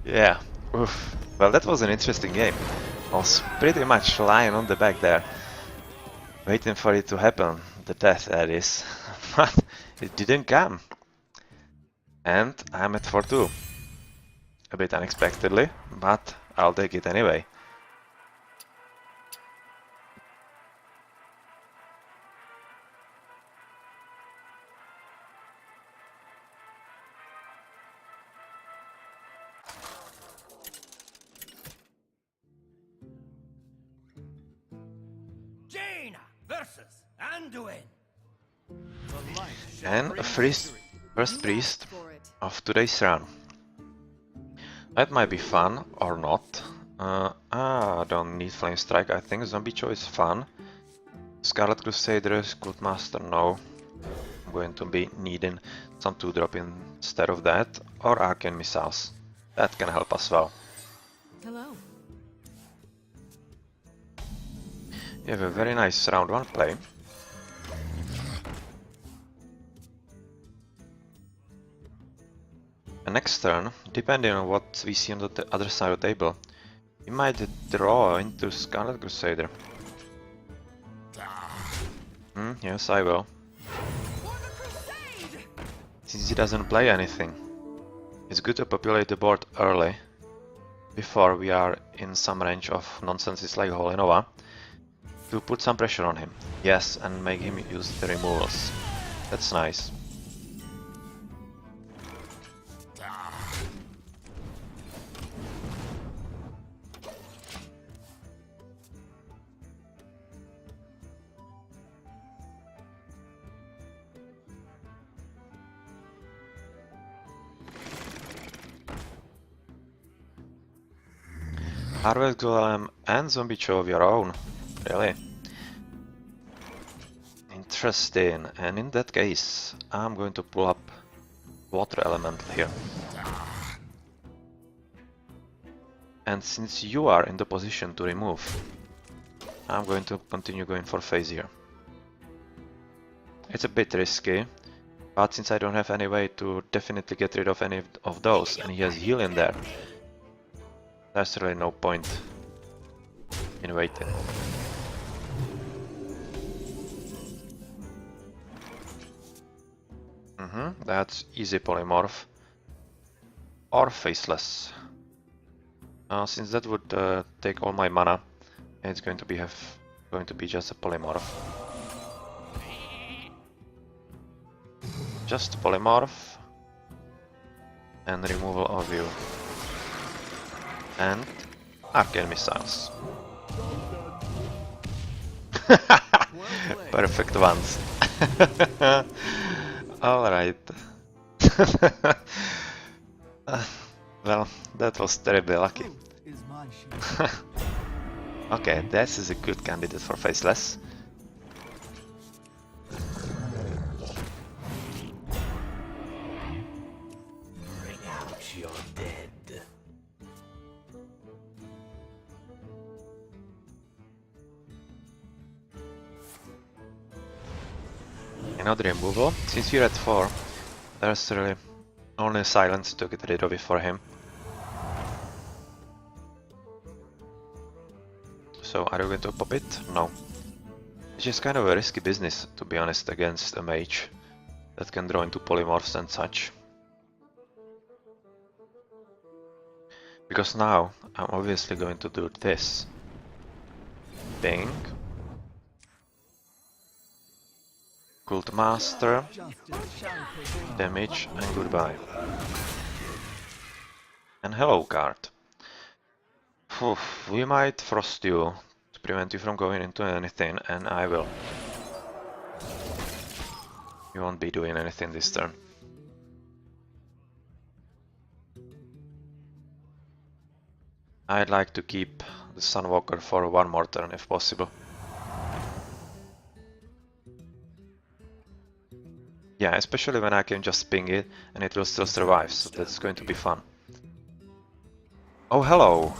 Yeah. Oof. Well, that was an interesting game. I was pretty much lying on the back there, waiting for it to happen. The death, that is. But it didn't come. And I'm at 4-2. A bit unexpectedly, but I'll take it anyway. Jaina versus Anduin. And a first priest For it. of today's run. That might be fun or not. I don't need Flame Strike. I think Zombie Choice is fun. Scarlet Crusader, Scoutmaster, no. I'm going to be needing some 2-drop instead of that, or Arcane Missiles. That can help as well. Hello. You have a very nice round 1 play. And next turn, depending on what we see on the other side of the table, we might draw into Scarlet Crusader. Yes, I will. Since he doesn't play anything, it's good to populate the board early, before we are in some range of nonsenses like Holy Nova, to put some pressure on him. Yes, and make him use the removals. That's nice. Harvest Golem and Zombie Chow of your own. Really? Interesting. And in that case, I'm going to pull up Water Elemental here. And since you are in the position to remove, I'm going to continue going for phase here. It's a bit risky, but since I don't have any way to definitely get rid of any of those, and he has heal in there, there's really no point in waiting. That's easy polymorph. Or faceless. Since that would take all my mana, it's going to be just a polymorph. Just a polymorph and removal of you. And arcane missiles. Perfect ones. Alright. Well, that was terribly lucky. Okay, this is a good candidate for Faceless. Bring out your dead. Another removal. Since you're at 4, there's really only silence to get rid of it for him. So are you going to pop it? No. Which is kind of a risky business, to be honest, against a mage that can draw into polymorphs and such. Because now I'm obviously going to do this. Bing. Cult Master. Damage and goodbye. And hello card. Phew, we might frost you to prevent you from going into anything, and I will. You won't be doing anything this turn. I'd like to keep the Sunwalker for one more turn if possible. Yeah, especially when I can just ping it and it will still survive, so that's going to be fun. Oh, hello!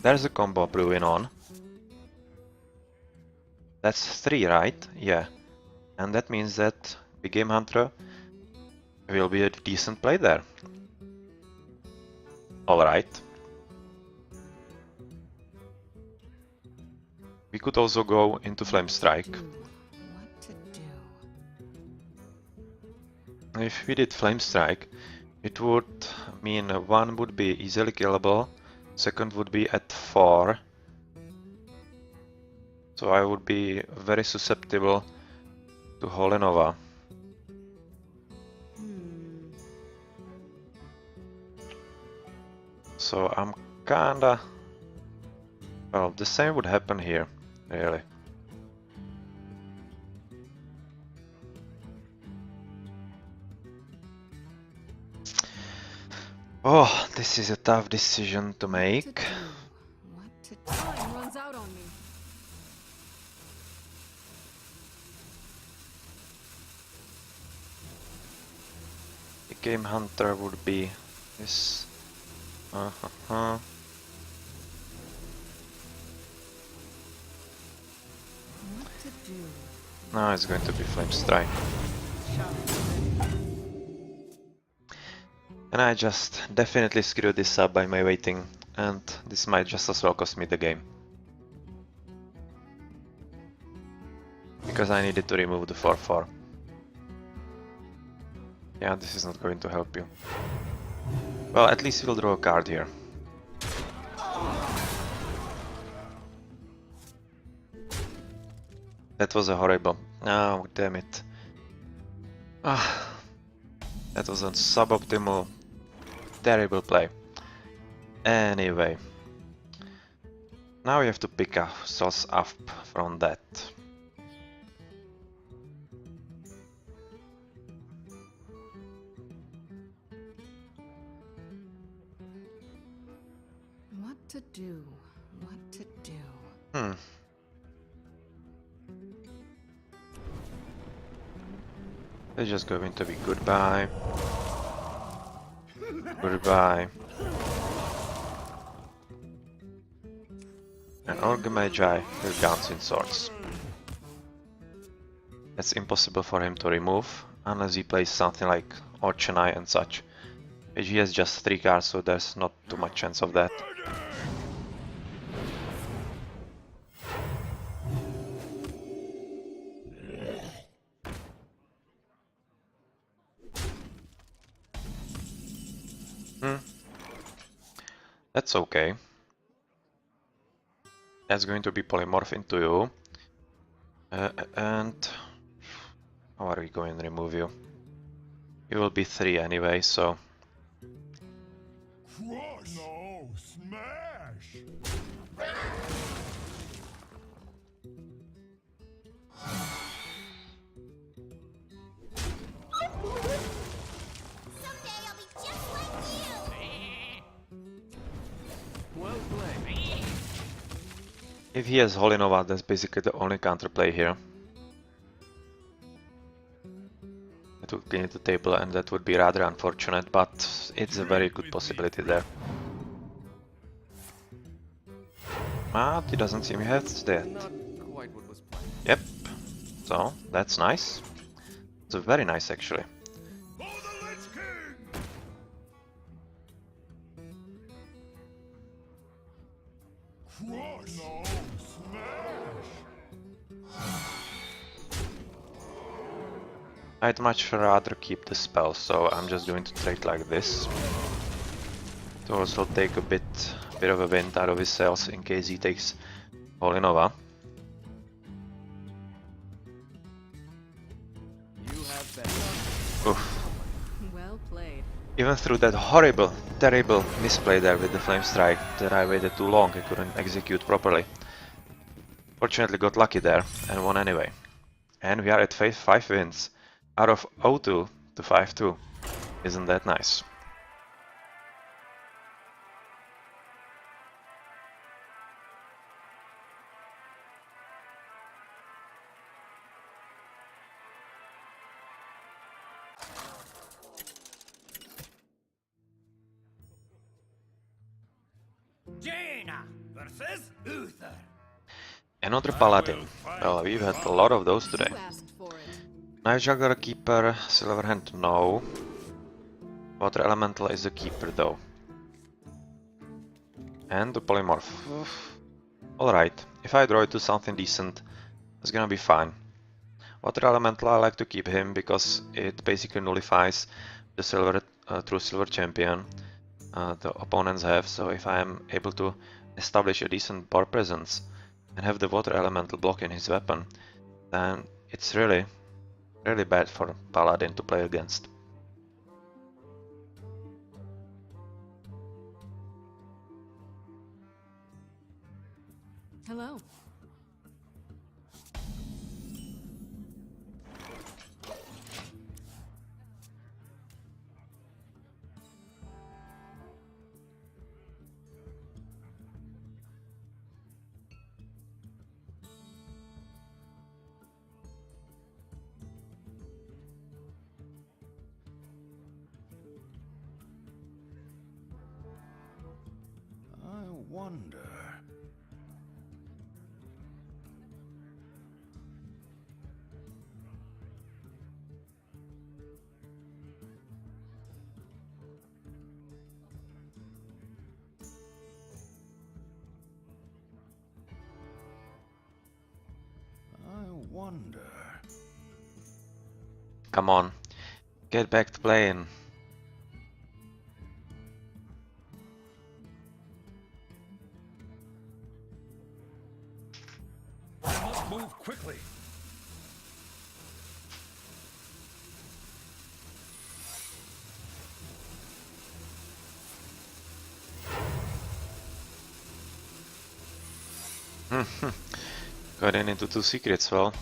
There's a combo brewing on. That's 3, right? Yeah. And that means that the Game Hunter will be a decent play there. Alright. We could also go into Flame Strike. What to do? If we did Flame Strike, it would mean one would be easily killable, second would be at 4. So I would be very susceptible to Holy Nova. So I'm kinda... Well, the same would happen here, really. Oh, this is a tough decision to make. What to do? Time runs out on me. The Game Hunter would be this. What to do? Now it's going to be Flame Strike. And I just definitely screwed this up by my waiting, and this might just as well cost me the game. Because I needed to remove the 4/4. Yeah, this is not going to help you. Well, at least we'll draw a card here. That was a horrible... Oh, damn it. Ah, that was a suboptimal, terrible play. Anyway. Now we have to pick ourselves up from that. What to do? What to do? It's just going to be goodbye. Goodbye. And Org Magi with guns in swords. It's impossible for him to remove unless he plays something like Orchenai and such. Which he has just 3 cards, so there's not too much chance of that. That's okay. That's going to be polymorph into you. And how are we going to remove you? You will be 3 anyway, so Crush! No, smash! Someday I'll be just like you. Well played. if he has Holy Nova, that's basically the only counterplay here. It would clean the table and that would be rather unfortunate, but it's a very good possibility there. But he doesn't seem he has that. Not quite what was planned. Yep, so that's nice. It's very nice actually. For the Lich King! Crush! No, smash! I'd much rather keep the spell, so I'm just going to trade like this. To also take a bit of a wind out of his sails in case he takes Holy Nova. You have better. Oof. Well played. Even through that horrible, terrible misplay there with the Flame Strike that I waited too long, I couldn't execute properly. Fortunately got lucky there and won anyway. And we are at 5 wins. Out of 0-2 to 5-2. Isn't that nice? Jaina versus Uther. Another Paladin. Well, we've had a lot of those today. You asked for it. Knife Juggler, Keeper, Silverhand, no. Water Elemental is the Keeper though. And the Polymorph. Alright, if I draw it to something decent, it's gonna be fine. Water Elemental, I like to keep him because it basically nullifies the true silver champion the opponents have, so if I am able to establish a decent board presence and have the Water Elemental blocking his weapon, then it's really bad for Paladin to play against. Hello. I wonder. I wonder. Come on, get back to playing. I must move quickly. Got into 2 secrets, well.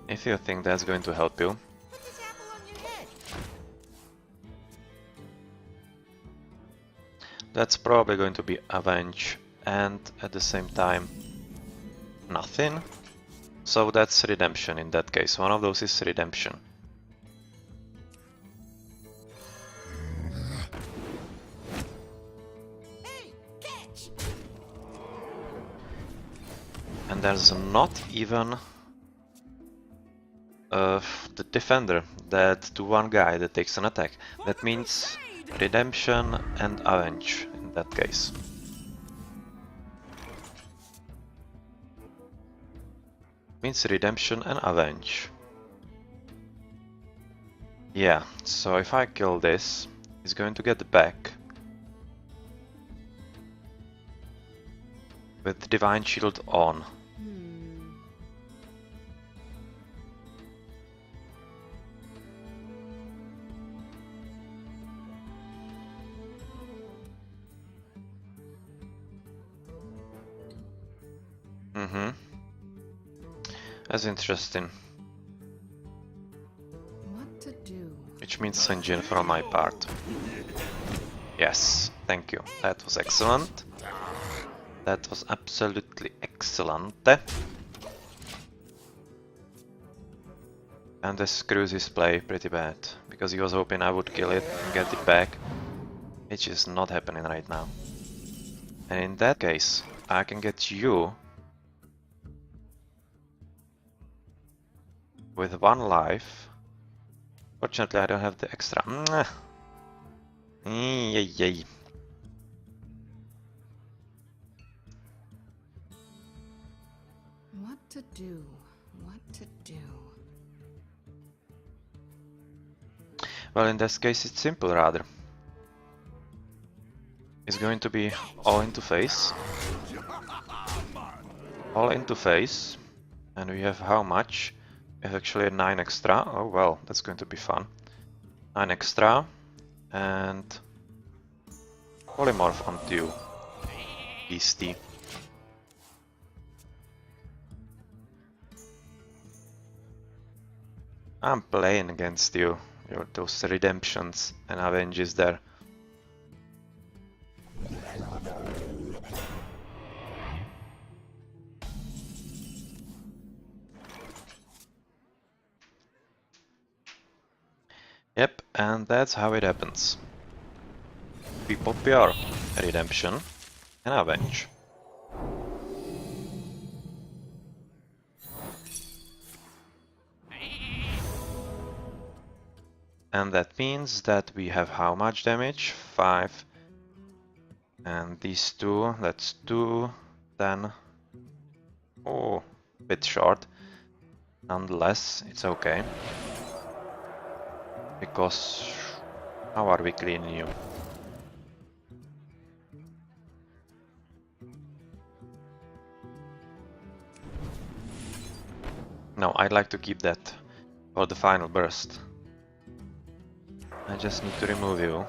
If you think that's going to help you. Put this apple on your head. That's probably going to be Avenge and at the same time nothing. So that's Redemption in that case. One of those is Redemption. Hey, catch! And there's not even the Defender that to one guy that takes an attack. That means Redemption and Avenge in that case. Means Redemption and Avenge. Yeah, so if I kill this, he's going to get back. with Divine Shield on. Mm-hmm. That's interesting. What to do? Which means Sanjin from my part. Yes, thank you. That was excellent. That was absolutely excellent. And this screws his play pretty bad, because he was hoping I would kill it and get it back, which is not happening right now. And in that case, I can get you with 1 life. Fortunately, I don't have the extra. Yay. What to do? What to do? Well, in this case, it's simple rather. It's going to be all into face. All into face. And we have how much? We have actually 9 extra. Oh well, that's going to be fun. 9 extra. And polymorph onto you, beastie. I'm playing against you. You're those redemptions and avenges there. Yep, and that's how it happens. We pop your redemption and avenge. And that means that we have how much damage? 5. And these 2, that's 2, then... Oh, bit short. Nonetheless, it's okay. Because... How are we cleaning you? No, I'd like to keep that for the final burst. I just need to remove you.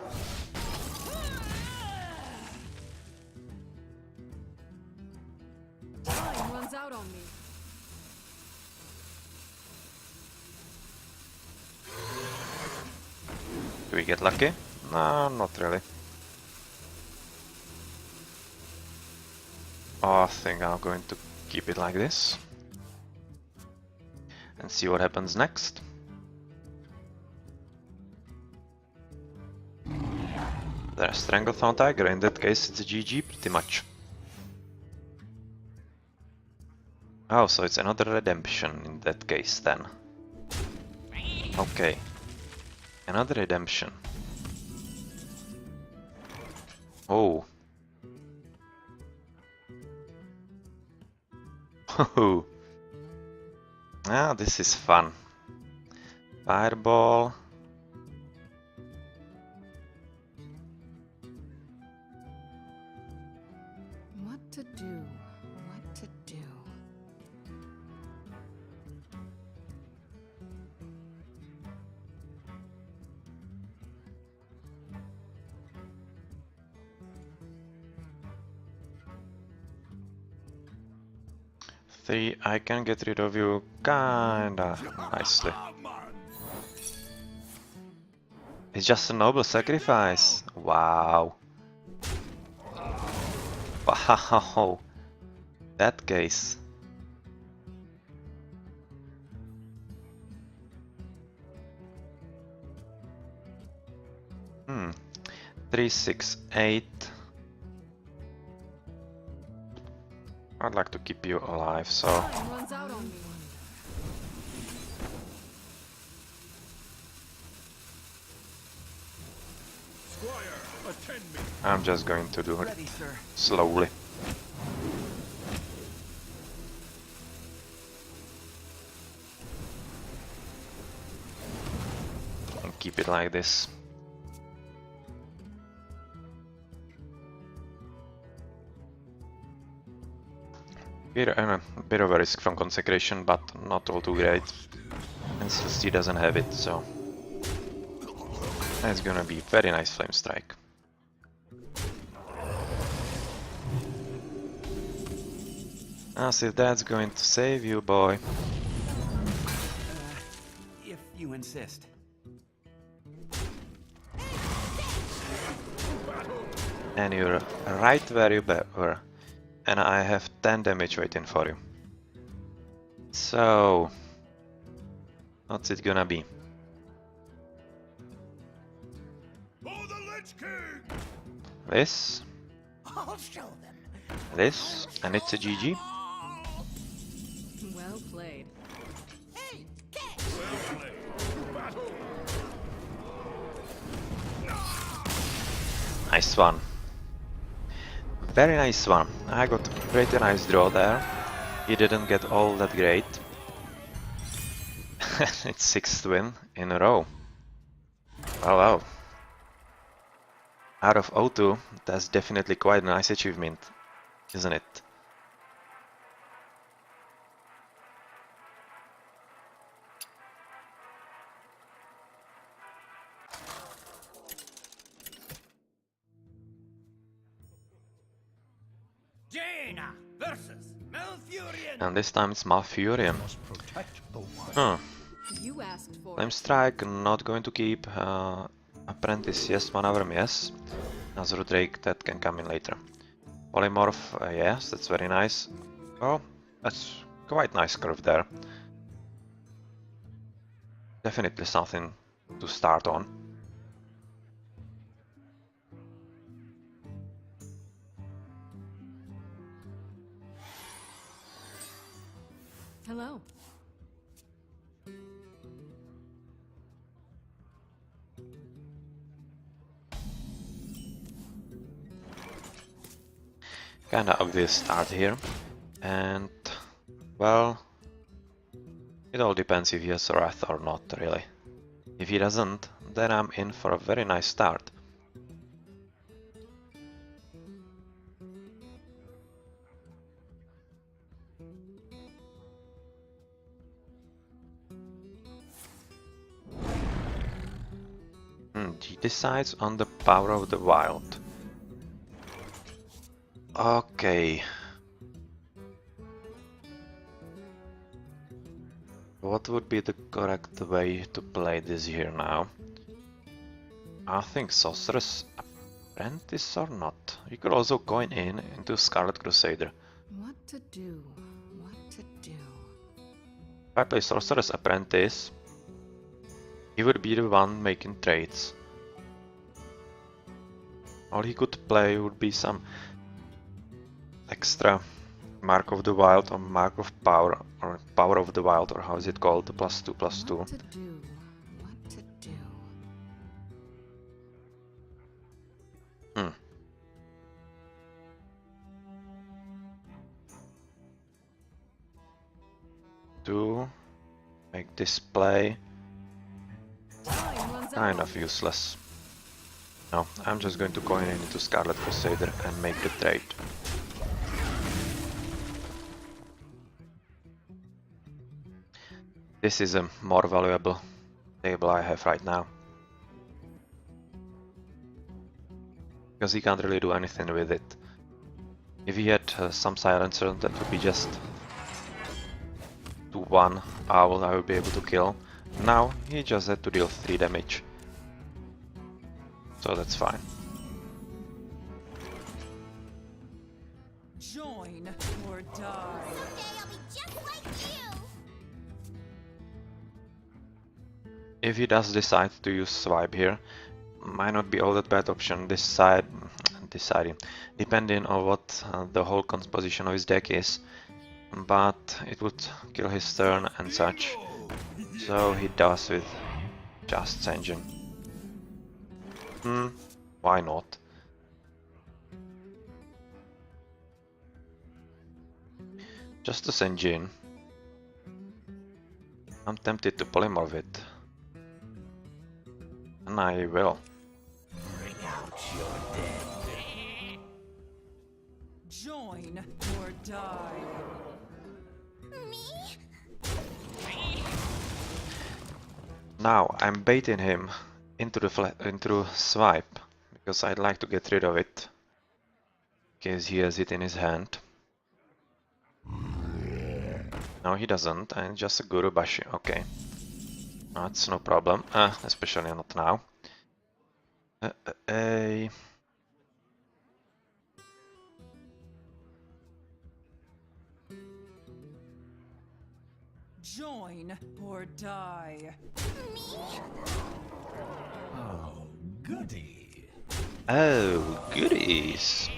Time runs out on me. Do we get lucky? No, not really. Oh, I think I'm going to keep it like this. And see what happens next. There's Stranglethorn Tiger, in that case it's a GG pretty much. Oh, so it's another redemption in that case then. Okay. Another redemption. Oh. Ah, this is fun. Fireball. What to do? What to do? I can get rid of you kinda nicely. It's just a noble sacrifice. Wow. Wow. That case. Hmm. 3, 6, 8. I'd like to keep you alive, so Time runs out on me. Squire, attend me. I'm just going to do it Ready, sir. slowly. And keep it like this. A bit of a risk from Consecration, but not all too great. And Celestia doesn't have it, so that's gonna be very nice Flame Strike. As if that's going to save you, boy. If you insist. And you're right where you were. And I have 10 damage waiting for you. So, what's it gonna be? For the Lich King! This, I'll show them. this, and it's a GG. Well played. Hey, get! Well played. Battle! Nice one. Very nice one. I got a pretty nice draw there. He didn't get all that great. It's 6th win in a row. Wow, wow. Out of O2, that's definitely quite a nice achievement, isn't it? Jaina versus Malfurion. And this time it's Malfurion. Protect the wild. Huh. You asked for Flame it. Strike, not going to keep. Apprentice, yes. Maneuver, yes. Azure Drake, that can come in later. Polymorph, yes, that's very nice. Oh, that's quite nice curve there. Definitely something to start on. Hello. Kinda obvious start here. And, well, it all depends if he has Wrath or not, really. If he doesn't, then I'm in for a very nice start. He decides on the power of the wild. Okay. What would be the correct way to play this here now? I think Sorceress Apprentice or not. You could also coin in into Scarlet Crusader. What to do? What to do? If I play Sorceress Apprentice, he would be the one making trades. All he could play would be some extra Mark of the Wild or Mark of Power or Power of the Wild, or how is it called? The +2/+2. What to do? What to do? To make this play Time runs kind out. of useless. No, I'm just going to coin in into Scarlet Crusader and make the trade. This is a more valuable table I have right now. Because he can't really do anything with it. If he had some silencer, that would be just to 1 owl I would be able to kill. Now he just had to deal 3 damage. So that's fine. Join or die. Someday I'll be just like you. If he does decide to use swipe here, might not be all that bad option deciding, depending on what the whole composition of his deck is, but it would kill his turn and such, so he does with just Engine. Why not? Just a Engine. I'm tempted to polymorph it. And I will. Join or die. Now I'm baiting him into the swipe because I'd like to get rid of it in case he has it in his hand. No, he doesn't, and just a Guru Bashi. Okay, that's no problem, especially not now. Join or die. Oh, goody. Oh, goodies!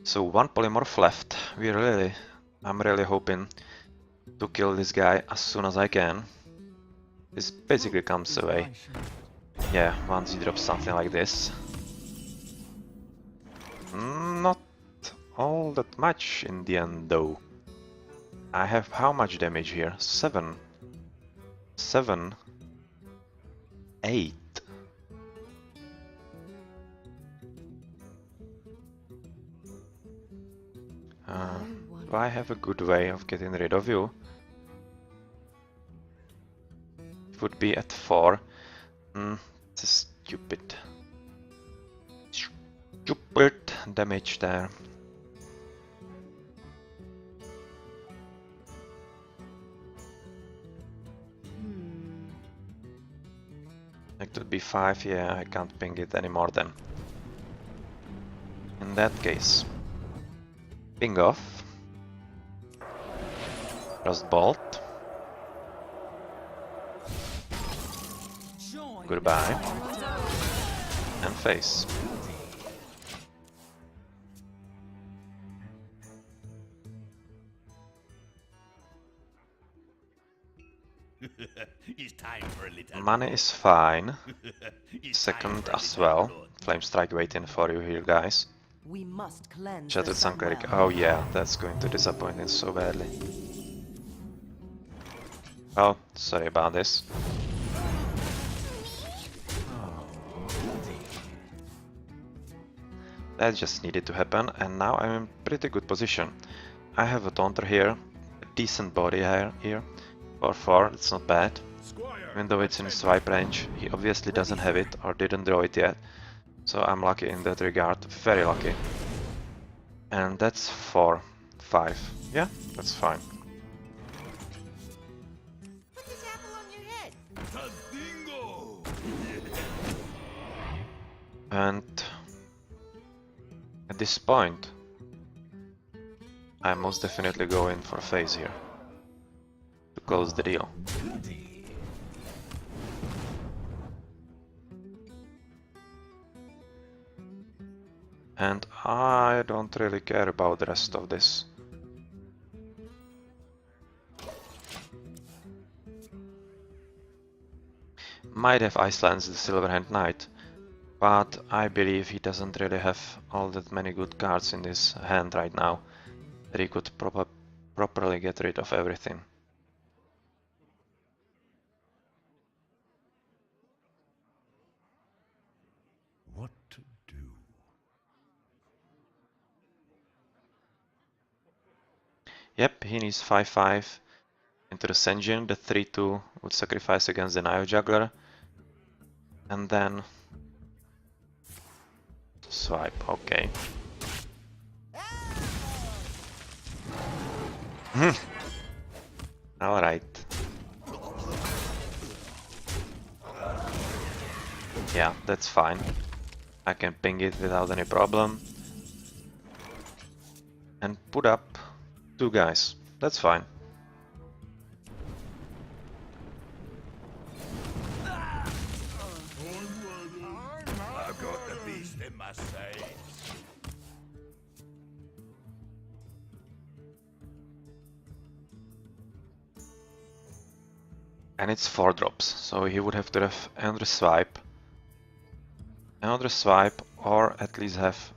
So one polymorph left. I'm really hoping to kill this guy as soon as I can. This basically comes away. Yeah, once he drops something like this. Not all that much in the end though. I have how much damage here? 7. 7. 8. Do I have a good way of getting rid of you? It would be at 4. It's stupid. Stupid damage there. It would be 5, yeah, I can't ping it anymore then. In that case, ping off. Frost Bolt. Goodbye. And face. It's time for a little. Money is fine. Second as well. Flame Strike waiting for you here, guys. We must cleanse Shattered Sun Cleric. Oh yeah, that's going to disappoint him so badly. Oh, sorry about this. That just needed to happen, and now I'm in pretty good position. I have a Taunter here, a decent body here. For 4, it's not bad. Even though it's in swipe range, he obviously doesn't have it or didn't draw it yet. So I'm lucky in that regard, very lucky. And that's 4, 5. Yeah, that's fine. Put this apple on your head. And at this point, I most definitely go in for phase here to close the deal. And I don't really care about the rest of this. Might have Icelands the Silverhand Knight, but I believe he doesn't really have all that many good cards in his hand right now that he could properly get rid of everything. What to do? Yep, he needs 5/5 into the Senjin. The 3/2 would sacrifice against the Nio Juggler. And then swipe, okay. Alright. Yeah, that's fine. I can ping it without any problem. And put up 2 guys. That's fine. I've got the beast in my sights. And it's 4 drops, so he would have to have another swipe, or at least have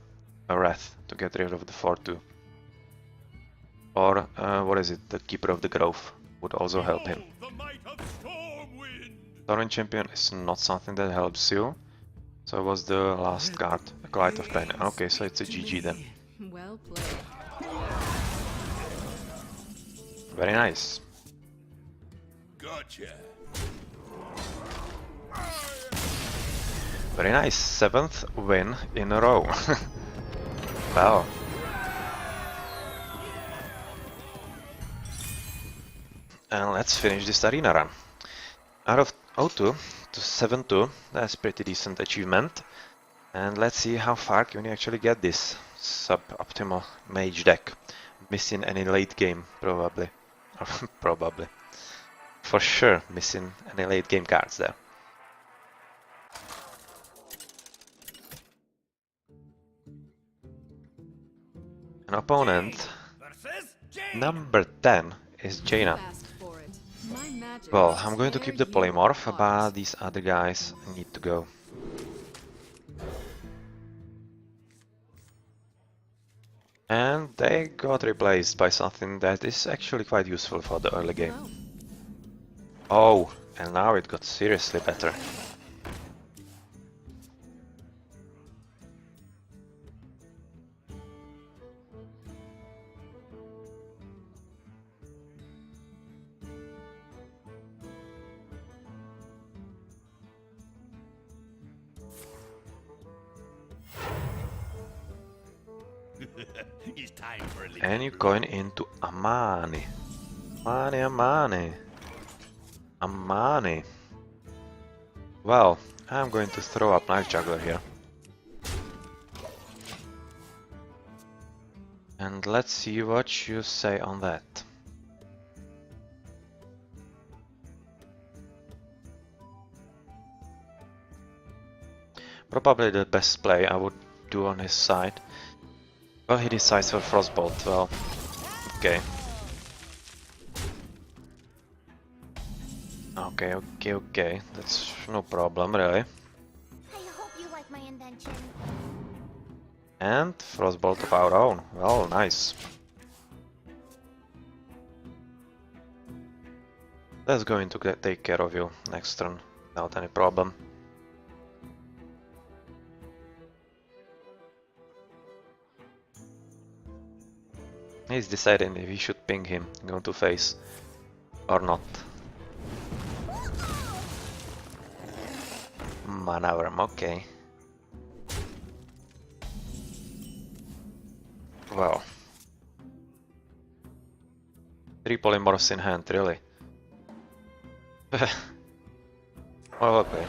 a Wrath to get rid of the 4/2. Or, what is it, the Keeper of the Grove would also help him. The might of Stormwind. Torrent Champion is not something that helps you, so it was the last card, Acolyte of Pain. Okay, so it's a GG then. Well played. Very nice. Gotcha. Very nice. 7th win in a row. Wow. And let's finish this arena run. Out of 0-2 to 7-2, that's pretty decent achievement. And let's see how far can we actually get this suboptimal mage deck. Missing any late game, probably. Probably. For sure, missing any late game cards there. An opponent, versus Jaina. number 10, is Jaina. Asked for it. My magic Well, is I'm going to where keep the you polymorph, are. but these other guys need to go. And they got replaced by something that is actually quite useful for the early game. Oh, and now it got seriously better. It's time for a little And you're going into Amani. Amani. Well, I'm going to throw up Knife Juggler here. And let's see what you say on that. Probably the best play I would do on his side. Well, he decides for Frostbolt, well, okay. Okay, that's no problem, really. I hope you like my invention. And Frostbolt of our own, well, nice. That's going to take care of you next turn, without any problem. He's deciding if he should ping him, go to face, or not. Maneuver, okay. Well. 3 polymorphs in hand, really. Well, okay.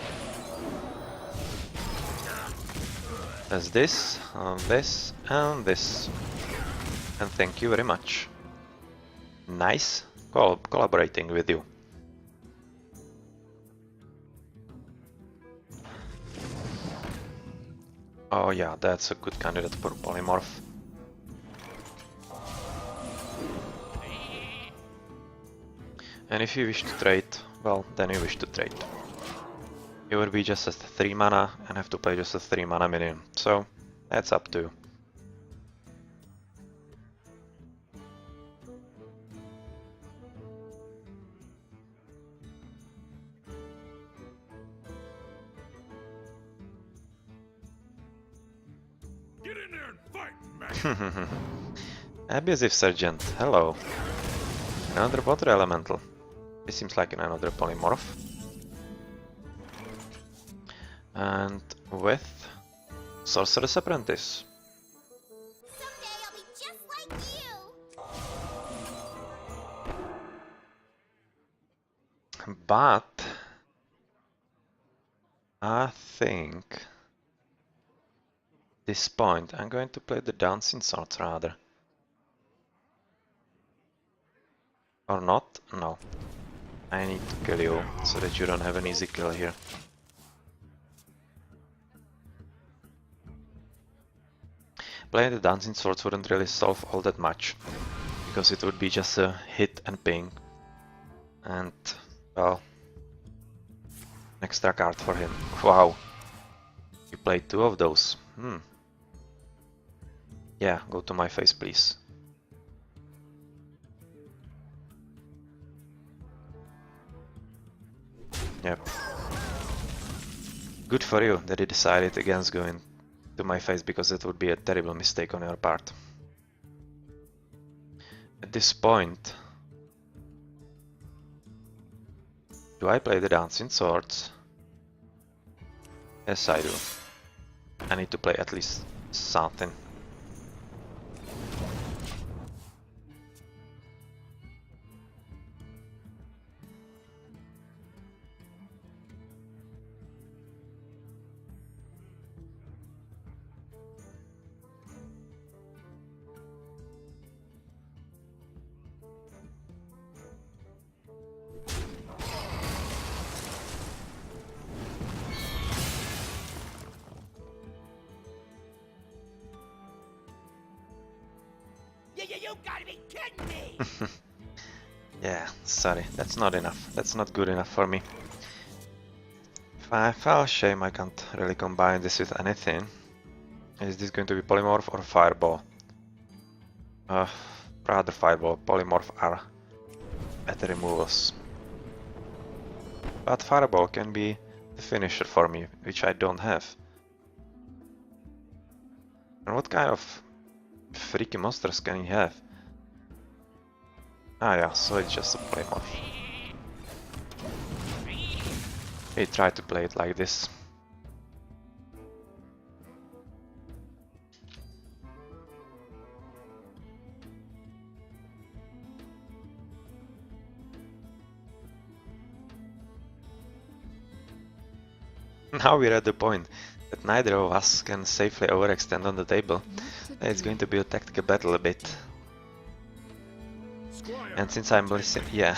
There's this, this, and this. And thank you very much. Nice collaborating with you. Oh yeah, that's a good candidate for polymorph. And if you wish to trade, well, then you wish to trade. You would be just a 3 mana and have to play just a 3 mana minion, so that's up to you. Get in there and fight, man. Abusive Sergeant, hello. Another water elemental. This seems like another polymorph. And with Sorcerer's Apprentice. Someday I'll be just like you. But I think at this point I'm going to play the Dancing Swords rather. Or not? No. I need to kill you so that you don't have an easy kill here. Playing the Dancing Swords wouldn't really solve all that much, because it would be just a hit and ping. And, well, an extra card for him. Wow. You played 2 of those. Yeah, go to my face, please. Yep. Good for you that you decided against going to my face, because it would be a terrible mistake on your part. At this point, Do I play the Dancing Swords? Yes, I do. I need to play at least something. You gotta be kidding me! Yeah, sorry, that's not enough. That's not good enough for me. Oh, shame I can't really combine this with anything. Is this going to be Polymorph or Fireball? Rather Fireball. Polymorph are better removals. But Fireball can be the finisher for me, which I don't have. And what kind of freaky monsters can he have? Ah yeah, so it's just a Polymorph. He tried to play it like this. Now we're at the point that neither of us can safely overextend on the table. It's going to be a tactical battle a bit. And since I'm missing, yeah,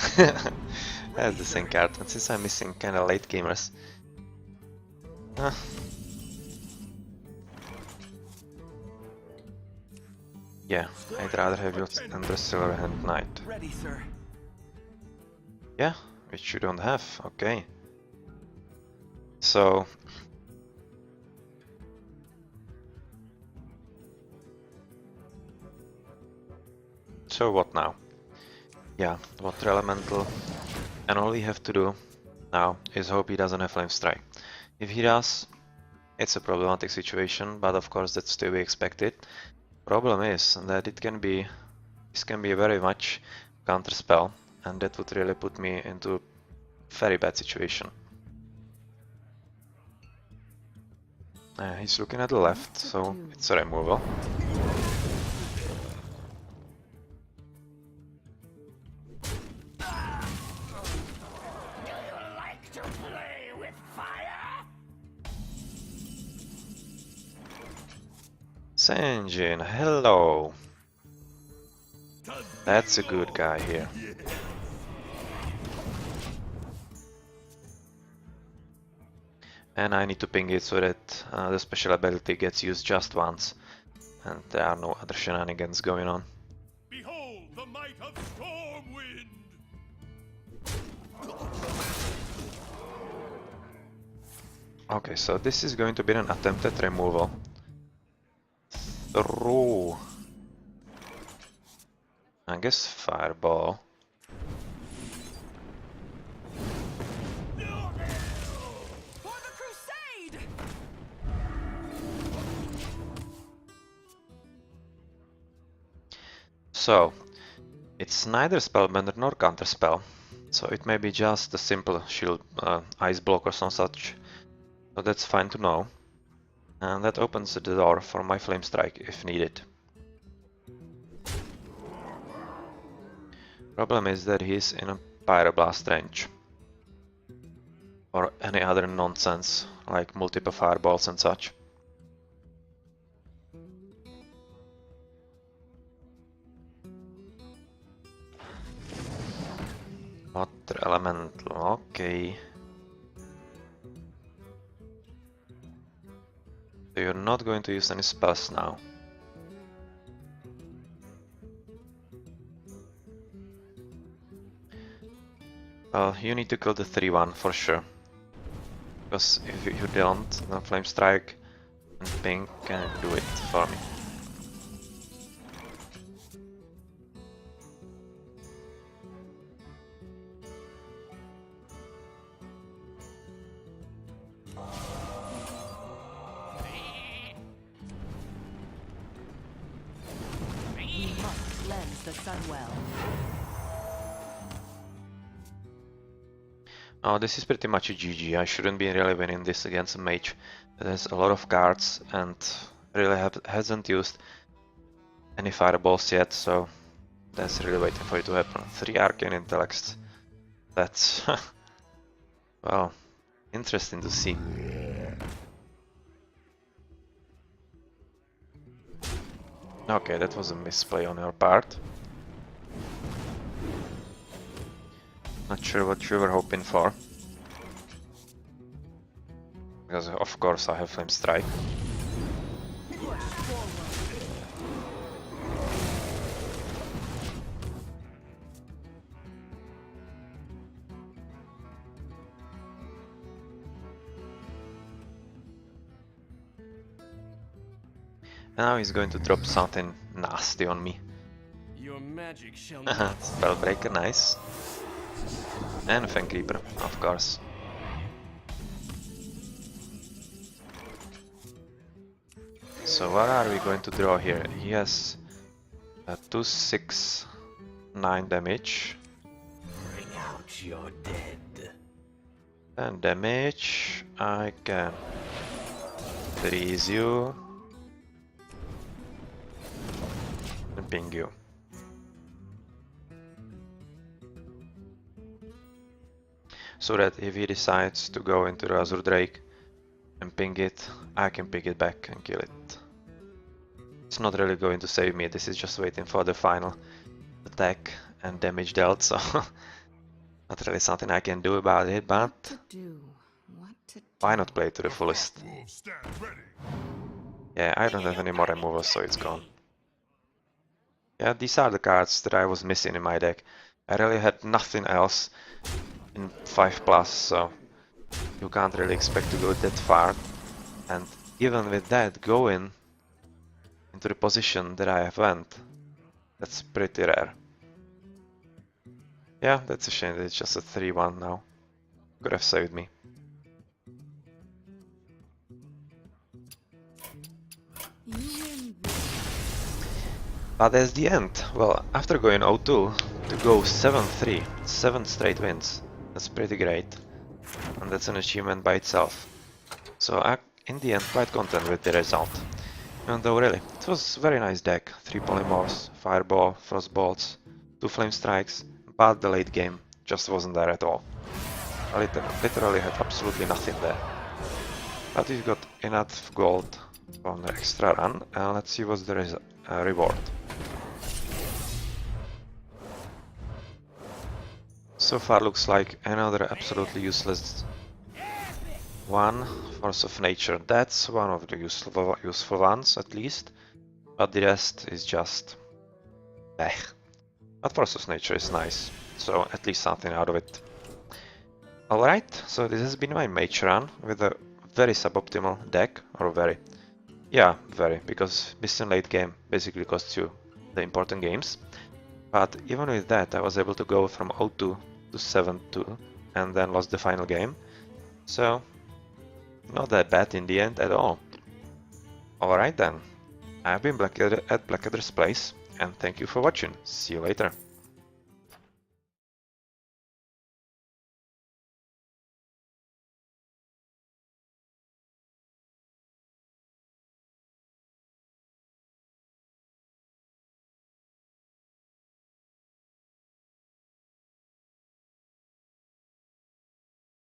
that's the same card. And since I'm missing kind of late gamers, yeah, I'd rather have you than the Silver Hand Knight. Ready, sir. Yeah, which you don't have. Okay. So what now? Yeah, Water Elemental, and all we have to do now is hope he doesn't have Flame Strike. If he does, it's a problematic situation, but of course that's to be expected. Problem is that this can be a very much counter spell, and that would really put me into a very bad situation. He's looking at the left, so it's a removal. Sanjin, hello! That's a good guy here. And I need to ping it so that the special ability gets used just once, and there are no other shenanigans going on. Behold the might of Stormwind! Okay, so this is going to be an attempted removal. Through, I guess, Fireball. For the crusade! So, it's neither Spellbender nor Counterspell, so it may be just a simple shield, ice block or some such, so that's fine to know. And that opens the door for my Flame Strike if needed. Problem is that he's in a Pyroblast range, or any other nonsense like multiple fireballs and such. Water Elemental, okay. So you're not going to use any spells now. Well, you need to kill the 3-1 for sure. Because if you don't, then Flame Strike and Pink can do it for me. We must cleanse the Sunwell. Oh, this is pretty much a GG. I shouldn't be really winning this against a mage that has a lot of cards and really hasn't used any fireballs yet, so that's really waiting for it to happen. 3 arcane intellects. That's well, interesting to see. Okay, that was a misplay on your part. Not sure what you were hoping for. Because of course I have Flame Strike. And now he's going to drop something nasty on me. Your magic shall not. Spellbreaker, nice. And Fang Creeper, of course. So what are we going to draw here? He has a 2, 6, 9 damage. Bring out your dead. And damage, I can freeze you and ping you. So that if he decides to go into the Azure Drake and ping it, I can pick it back and kill it. It's not really going to save me, this is just waiting for the final attack and damage dealt, so not really something I can do about it, but why not play to the fullest? Wolves stand ready. Yeah, I don't have any more removals, so it's gone. Yeah, these are the cards that I was missing in my deck. I really had nothing else in 5+, so you can't really expect to go that far. And even with that going into the position that I have went, that's pretty rare. Yeah, that's a shame that it's just a 3-1 now. Could have saved me. But that's the end. Well, after going 0-2 to go 7-3, 7 straight wins. That's pretty great. And that's an achievement by itself. So I'm, in the end, quite content with the result. Even though really, it was a very nice deck. 3 polymorphs, fireball, frostbolts, 2 flame strikes, but the late game just wasn't there at all. I literally had absolutely nothing there. But we got enough gold on the extra run, and let's see what's the reward. So far looks like another absolutely useless one, Force of Nature. That's one of the useful ones at least, but the rest is just eh. But Force of Nature is nice, so at least something out of it. Alright, so this has been my Mage run with a very suboptimal deck, or very, yeah, very, because missing late game basically costs you the important games. But even with that, I was able to go from 0-2 to 7-2 and then lost the final game. So, not that bad in the end at all. Alright then, I've been Blackadder's Place, and thank you for watching. See you later.